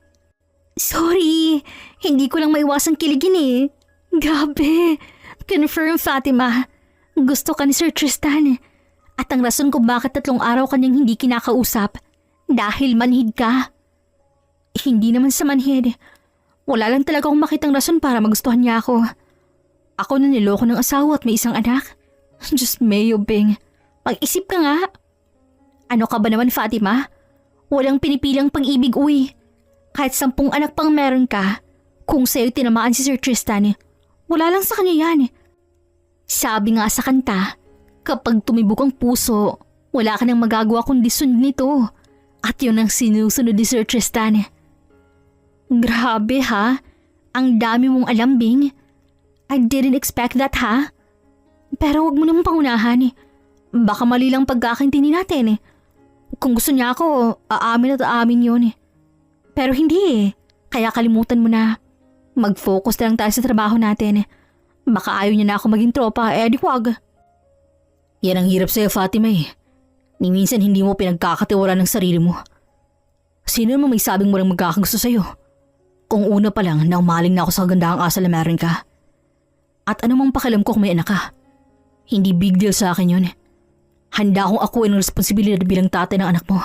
Speaker 1: Sorry, hindi ko lang maiwasang kiligin . Grabe. Confirm, Fatima. Gusto ka ni Sir Tristan. At ang rason kung bakit 3 araw kanyang hindi kinakausap, dahil manhid ka. Hindi naman sa manhid. Wala lang talaga akong makitang rason para magustuhan niya ako. Ako na niloko ng asawa at may isang anak. Diyos mayo, Bing. Mag-isip ka nga. Ano ka ba naman, Fatima? Walang pinipilang pang-ibig, uy. Kahit 10 anak pang meron ka, kung sa'yo tinamaan si Sir Tristan, wala lang sa kanya yan. Sabi nga sa kanta, kapag tumibok ang puso, wala ka nang magagawa kundi sundin nito. At yun ang sinusunod ni Sir Tristan. Grabe ha, ang dami mong alam, Bing. I didn't expect that, ha? Pero wag mo namang pangunahan. Baka mali lang pagkakaintindi natin. Kung gusto niya ako, aamin at aamin yun. Pero hindi . Kaya kalimutan mo na. Mag-focus na lang tayo sa trabaho natin. Baka ayaw niya na ako maging tropa, di wag. Yan ang hirap sa'yo, Fatima . Ni minsan hindi mo pinagkakatiwala ng sarili mo. Sino naman may sabing walang magkakagusto sa'yo? Kung una pa lang na umaling na ako sa gandahang asal na meron ka. At anumang pakialam ko kung may anak ka. Hindi big deal sa akin yun. Handa akong akuin ang responsibilidad bilang tatay ng anak mo.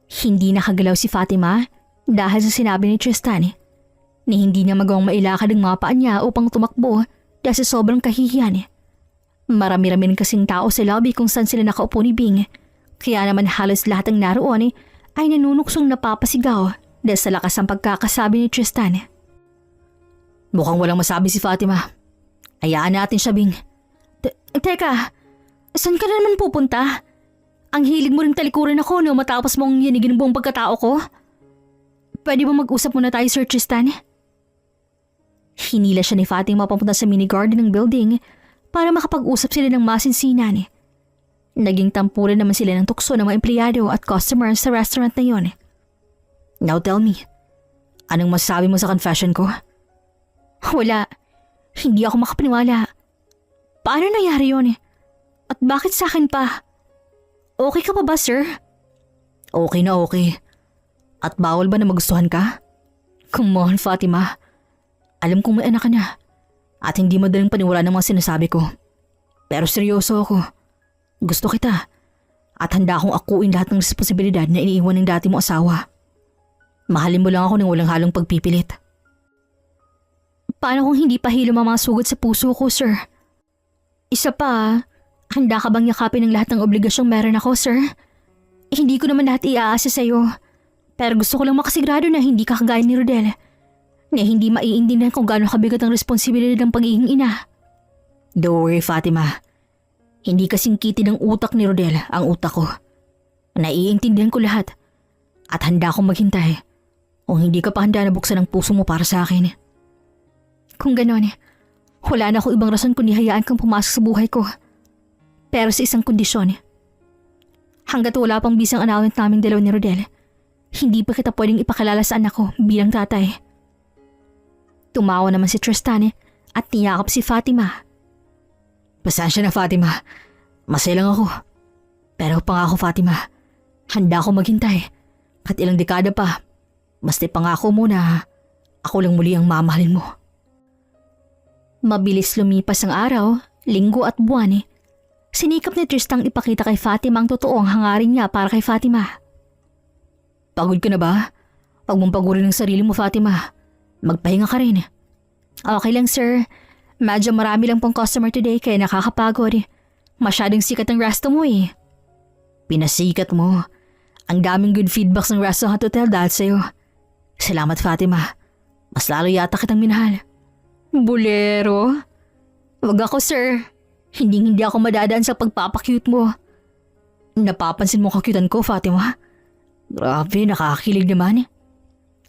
Speaker 1: Hindi nakagalaw si Fatima dahil sa sinabi ni Tristan ni hindi niya magawang mailakad ang mga paa niya upang tumakbo dahil sa sobrang kahihiyan. Marami-rami rin kasing tao sa lobby kung saan sila nakaupo ni Bing. Kaya naman halos lahat ng naroon ay nanunuksong napapasigaw dahil sa lakas ng pagkakasabi ni Tristan. Mukhang walang masabi si Fatima. Hayaan natin siya, Bing. Teka, saan ka na naman pupunta? Ang hilig mo ring talikuran ako no matapos mong yanigin buong pagkatao ko. Pwede ba mag-usap muna tayo, Sir Tristan? Hinila siya ni Fatima papunta sa mini garden ng building para makapag-usap sila ng masinsinan. Naging tampulan naman sila ng tukso ng mga empleyado at customers sa restaurant na yon. Now tell me, anong masasabi mo sa confession ko? Wala. Hindi ako makapaniwala. Paano nangyari yun? At bakit sa akin pa? Okay ka pa ba, sir? Okay na okay. At bawal ba na magustuhan ka? Come on, Fatima. Alam kong may anak ka na. At hindi madaling paniwala ng mga sinasabi ko. Pero seryoso ako. Gusto kita. At handa akong akuin lahat ng responsibilidad na iniiwan ng dati mong asawa. Mahalin mo lang ako ng walang halong pagpipilit. Paano kung hindi pa hilom ang mga sugat sa puso ko, sir? Isa pa, handa ka bang yakapin ng lahat ng obligasyong meron ako, sir? Hindi ko naman lahat iaasa sa'yo. Pero gusto ko lang makasigurado na hindi ka kagaya ni Rodel. Na hindi maiintindihan kung gaano kabigat ang responsibilidad ng pagiging ina. Don't worry, Fatima. Hindi kasing kitid ng utak ni Rodel ang utak ko. Naiintindihan ko lahat. At handa akong maghintay. Kung hindi ka pa handa na buksan ang puso mo para sa akin. Kung ganon, wala na akong ibang rason kundi hayaan kang pumasok sa buhay ko. Pero sa isang kondisyon. Hanggat wala pang bisang announcement naming dalawa ni Rodel, hindi pa kita pwedeng ipakilala sa anak ko bilang tatay. Tumawa naman si Tristan at niyakap si Fatima. Pasensya na, Fatima. Masaya lang ako. Pero pangako, Fatima, handa ako maghintay. At ilang dekada pa. Basta pangako mo na ako lang muli ang mamahalin mo. Mabilis lumipas ang araw, linggo at buwan. Sinikap ni Tristang ipakita kay Fatima ang totoong hangarin niya para kay Fatima. Pagod ka na ba? Huwag mong pagurin ang sarili mo, Fatima. Magpahinga ka rin. Okay lang, sir. Medyo marami lang pong customer today kaya nakakapagod. Masyadong sikat ang resto mo eh. Pinasikat mo. Ang daming good feedbacks ng restaurant hotel dahil sa'yo. Salamat, Fatima. Mas lalo yata kitang minahal. Bulero? Wag ako, sir. Hindi ako madadaan sa pagpapakyut mo. Napapansin mo kakyutan ko, Fatima? Grabe, nakakakilig naman.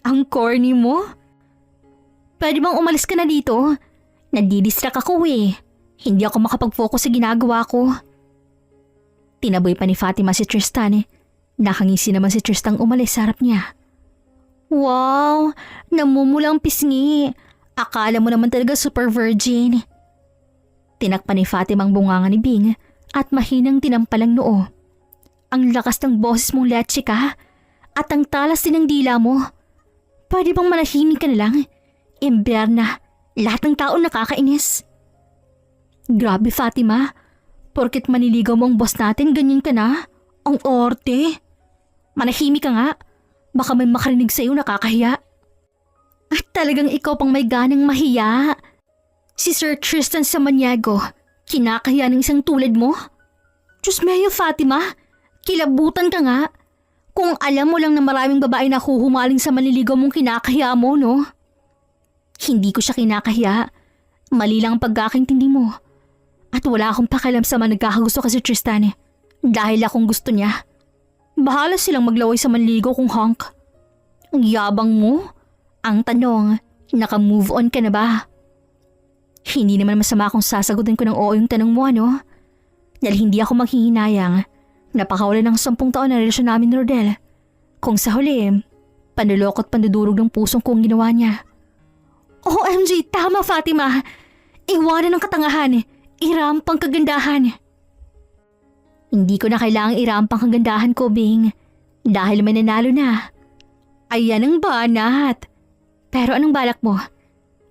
Speaker 1: Ang corny mo? Pwede bang umalis ka na dito? Nadidistract ako eh. Hindi ako makapag-focus sa ginagawa ko. Tinaboy pa ni Fatima si Tristan. Nakangisi naman si Tristan umalis sa harap niya. Wow! Namumulang pisngi. Akala mo naman talaga super virgin. Tinakpan ni Fatima ang bunganga ni Bing at mahinang tinampalang noo. Ang lakas ng boses mong leche ka at ang talas din ng dila mo. Pwede bang manahimik ka na lang? Ember na. Lahat ng tao nakakainis. Grabe, Fatima. Porket maniligaw mo ang boss natin, ganyan ka na? Ang orte. Manahimik ka nga. Baka may makarinig sa'yo, nakakahiya. At talagang ikaw pang may ganang mahiya. Si Sir Tristan Samaniego, kinakahiya ng isang tulad mo? Diyos mayo, Fatima. Kilabutan ka nga. Kung alam mo lang na maraming babae na huhumaling sa manliligaw mong kinakahiya mo, no? Hindi ko siya kinakahiya. Mali lang ang pagkakaintindi mo. At wala akong pakialam sa mga nagkakagusto kasi Tristan dahil akong gusto niya. Bahala silang maglaway sa manligaw kung honk. Ang yabang mo. Ang tanong, naka-move on ka na ba? Hindi naman masama kung sasagutin ko ng oo yung tanong mo, ano? Dahil hindi ako maghihinayang. Napakawalan ng 10 taon na relasyon namin ni Rodel. Kung sa huli, panulokot pandudurog ng pusong kong ginawa niya. OMG, tama Fatima. Iwanan ng katangahan. Irampang kagandahan. Hindi ko na kailangang irampang kagandahan ko, Bing. Dahil may nanalo na. Ayan ang banat. Pero anong balak mo?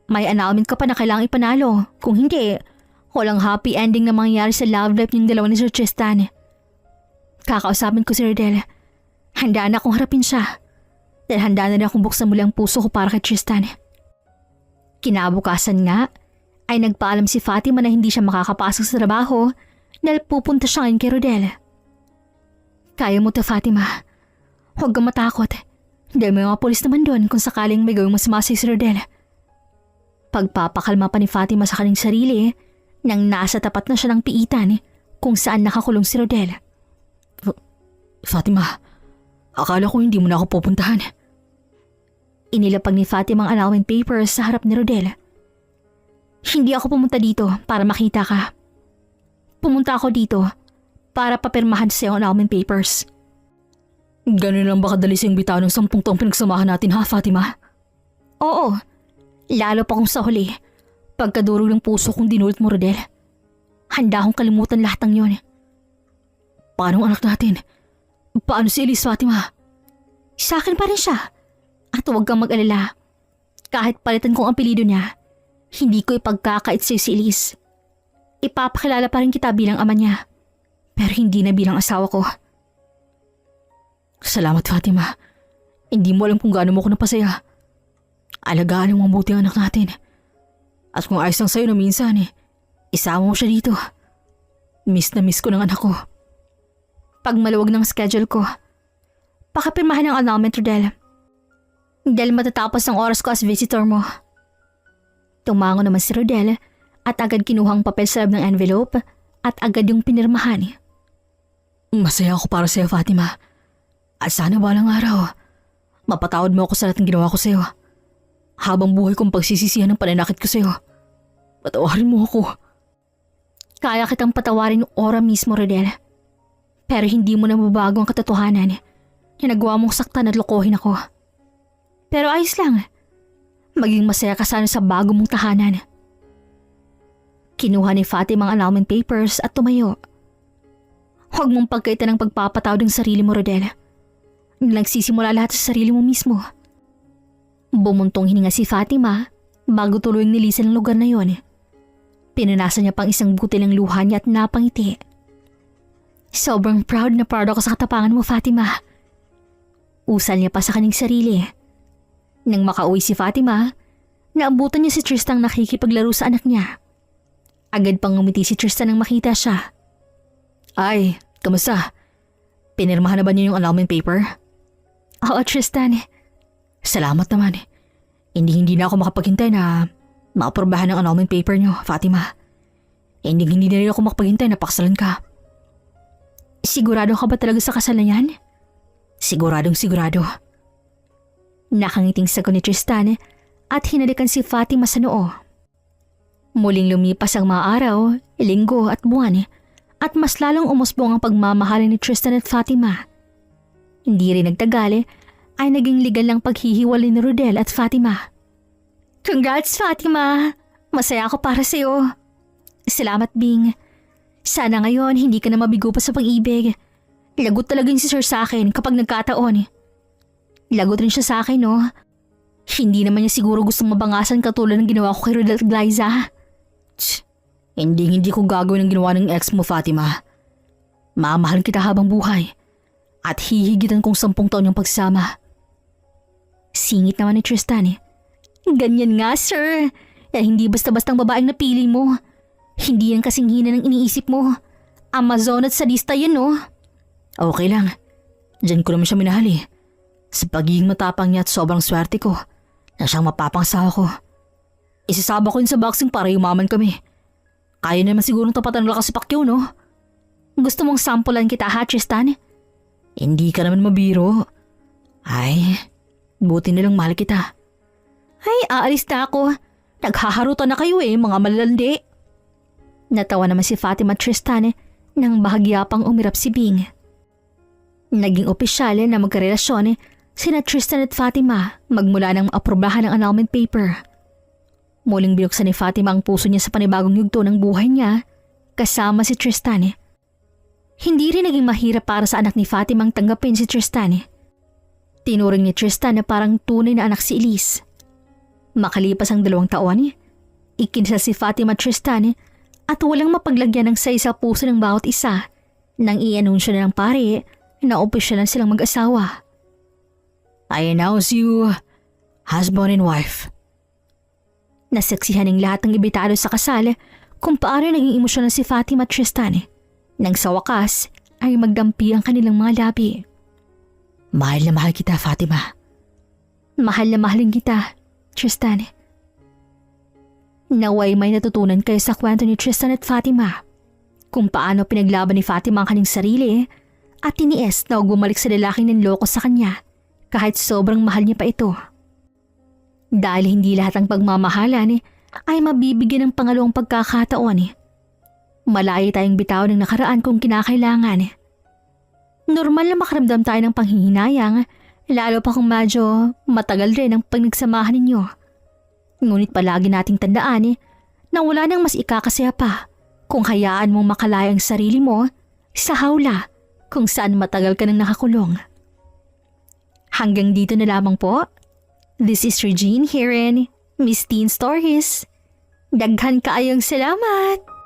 Speaker 1: May announcement ka pa na kailangang ipanalo. Kung hindi, walang happy ending na mangyayari sa love life ng dalawa ni Sir Tristan. Kakausapin ko si Rodel. Handa na akong harapin siya. Dahil handa na akong buksan muli ang puso ko para kay Tristan. Kinabukasan nga, ay nagpaalam si Fatima na hindi siya makakapasok sa trabaho dahil pupunta siya ngayon kay Rodel. Kaya mo to, Fatima. Huwag kang matakot. Dahil may mga polis naman doon kung sakaling may gawing masama si Rodel. Pagpapakalma pa ni Fatima sa kanyang sarili nang nasa tapat na siya ng piitan kung saan nakakulong si Rodel. Fatima, akala ko hindi mo na ako pupuntahan. Inilapag ni Fatima ang annulment papers sa harap ni Rodel. Hindi ako pumunta dito para makita ka. Pumunta ako dito para papirmahan sa iyong annulment papers. Ganun lang ba kadali siyang bitaw ng 10 taong pinagsamahan natin ha, Fatima? Oo, lalo pa kung sa huli. Pagkadurog ng puso kong dinulot mo, Rodel. Handa akong kalimutan lahat ng yon. Paano ang anak natin? Paano si Elise, Fatima? Sa akin pa rin siya. At huwag kang mag-alala. Kahit palitan kong apelido niya, hindi ko ipagkakait sa'yo si Elise. Ipapakilala pa rin kita bilang ama niya. Pero hindi na bilang asawa ko. Salamat, Fatima. Hindi mo alam kung gaano mo ko napasaya. Alagaan ang mabuti ang anak natin. At kung ayos lang sa'yo na minsan isama mo siya dito. Miss na miss ko ng anak ko. Pag maluwag ng schedule ko, pakapirmahan ng annulment, Rodel. Dahil matatapos ang oras ko as visitor mo. Tumango naman si Rodel at agad kinuhang papel sa loob ng envelope at agad yung pinirmahan. Masaya ako para sa'yo, Fatima. At sana balang araw, mapatawad mo ako sa lahat ng ginawa ko sa'yo. Habang buhay kong pagsisisihan ng pananakit ko sa'yo. Patawarin mo ako. Kaya kitang patawarin ora mismo, Rodel. Pero hindi mo na mabago ang katotohanan na nagawa mong saktan at lokohin ako. Pero ayos lang. Maging masaya ka sana sa bago mong tahanan. Kinuha ni Fatima ang annulment papers at tumayo. Huwag mong pagkaitan ng pagpapatawad ng sarili mo, Rodel. Nagsisimula lahat sa sarili mo mismo. Bumuntong hininga si Fatima bago tuluyang nilisan ang lugar na yon. Pinunasan niya pang isang butil ng luha niya at napangiti. Sobrang proud ako sa katapangan mo, Fatima. Usal niya pa sa kanyang sarili. Nang makauwi si Fatima, naabutan niya si Tristan nakikipaglaro sa anak niya. Agad pang ngumiti si Tristan nang makita siya. Ay, kamusta? Pinirmahan na ba niyo yung annulment paper? Oo, Tristan. Salamat naman. Hindi na ako makapaghintay na maaprubahan ang annulment paper niyo, Fatima. Hindi na rin ako makapaghintay na pakasalan ka. Sigurado ka ba talaga sa kasal na yan? Siguradong sigurado. Nakangiting sagot ni Tristan at hinalikan si Fatima sa noo. Muling lumipas ang mga araw, linggo at buwan at mas lalong umusbong ang pagmamahalan ni Tristan at Fatima. Hindi rin nagtagal ay naging legal lang paghihiwalay ni Rodel at Fatima. Congrats, Fatima! Masaya ako para sa'yo. Salamat, Bing. Sana ngayon hindi ka na mabigo pa sa pag-ibig. Lagot talaga yung si Sir sa akin kapag nagkataon. Lagot rin siya sa akin, no? Hindi naman niya siguro gustong mabangasan katulad ng ginawa ko kay Rodel at Glyza. Hindi ko gagawin ang ginawa ng ex mo, Fatima. Mamahalin kita habang buhay at hihigitan kong 10 taon yung pagsama. Singit naman ni Tristan. Ganyan nga, sir. Hindi basta-bastang babaeng napili mo. Hindi yan kasing hina ng iniisip mo. Amazon at sadista yan, no? Okay lang. Diyan ko naman siya minahal Sa pagiging matapang niya at sobrang swerte ko na siyang mapapangsawa ko. Isasaba ko yun sa boxing para yumaman kami. Kaya naman sigurong tapatan ng lakas si Pacquiao, no? Gusto mong sampulan kita, ha, Tristan? Hindi ka naman mabiro. Ay, buti nilang mahal kita. Ay, aalis na ako. Naghaharutan na kayo mga malalandi. Natawa naman si Fatima at Tristan nang bahagya pang umirap si Bing. Naging opisyal na magkarelasyon sina Tristan at Fatima magmula nang maaprobahan ang annulment paper. Muling binuksan ni Fatima ang puso niya sa panibagong yugto ng buhay niya kasama si Tristan. Hindi rin naging mahirap para sa anak ni Fatima ang tanggapin si Tristan. Tinuring ni Tristan na parang tunay na anak si Elise. Makalipas ang 2 taon, ikinasal si Fatima at Tristan at walang mapaglagyan ng sa puso ng bawat isa nang i-anunsyo na ng pare na opisyal na silang mag-asawa. I announce you husband and wife. Nasaksihan ng lahat ng ibitado sa kasal kung paano naging emosyon si Fatima at Tristan nang sa wakas ay magdampi ang kanilang mga labi. Mahal na mahal kita, Fatima. Mahal na mahalin kita, Tristan. Naway may natutunan kayo sa kwento ni Tristan at Fatima kung paano pinaglaban ni Fatima ang kanyang sarili at tiniis na huwag bumalik sa lalaking nanloko sa kanya kahit sobrang mahal niya pa ito. Dahil hindi lahat ng pagmamahalan ay mabibigyan ng pangalawang pagkakataon. Malayo tayong bitaw ng nakaraan kung kinakailangan. Normal na makaramdam tayo ng panghihinayang, lalo pa kung medyo matagal rin ang panagsamahan ninyo. Ngunit palagi nating tandaan na wala nang mas ikakasaya pa kung hayaan mong makalaya ang sarili mo sa hawla kung saan matagal ka nang nakakulong. Hanggang dito na lamang po. This is Regine here in Miss Teen Stories. Daghan kaayong salamat!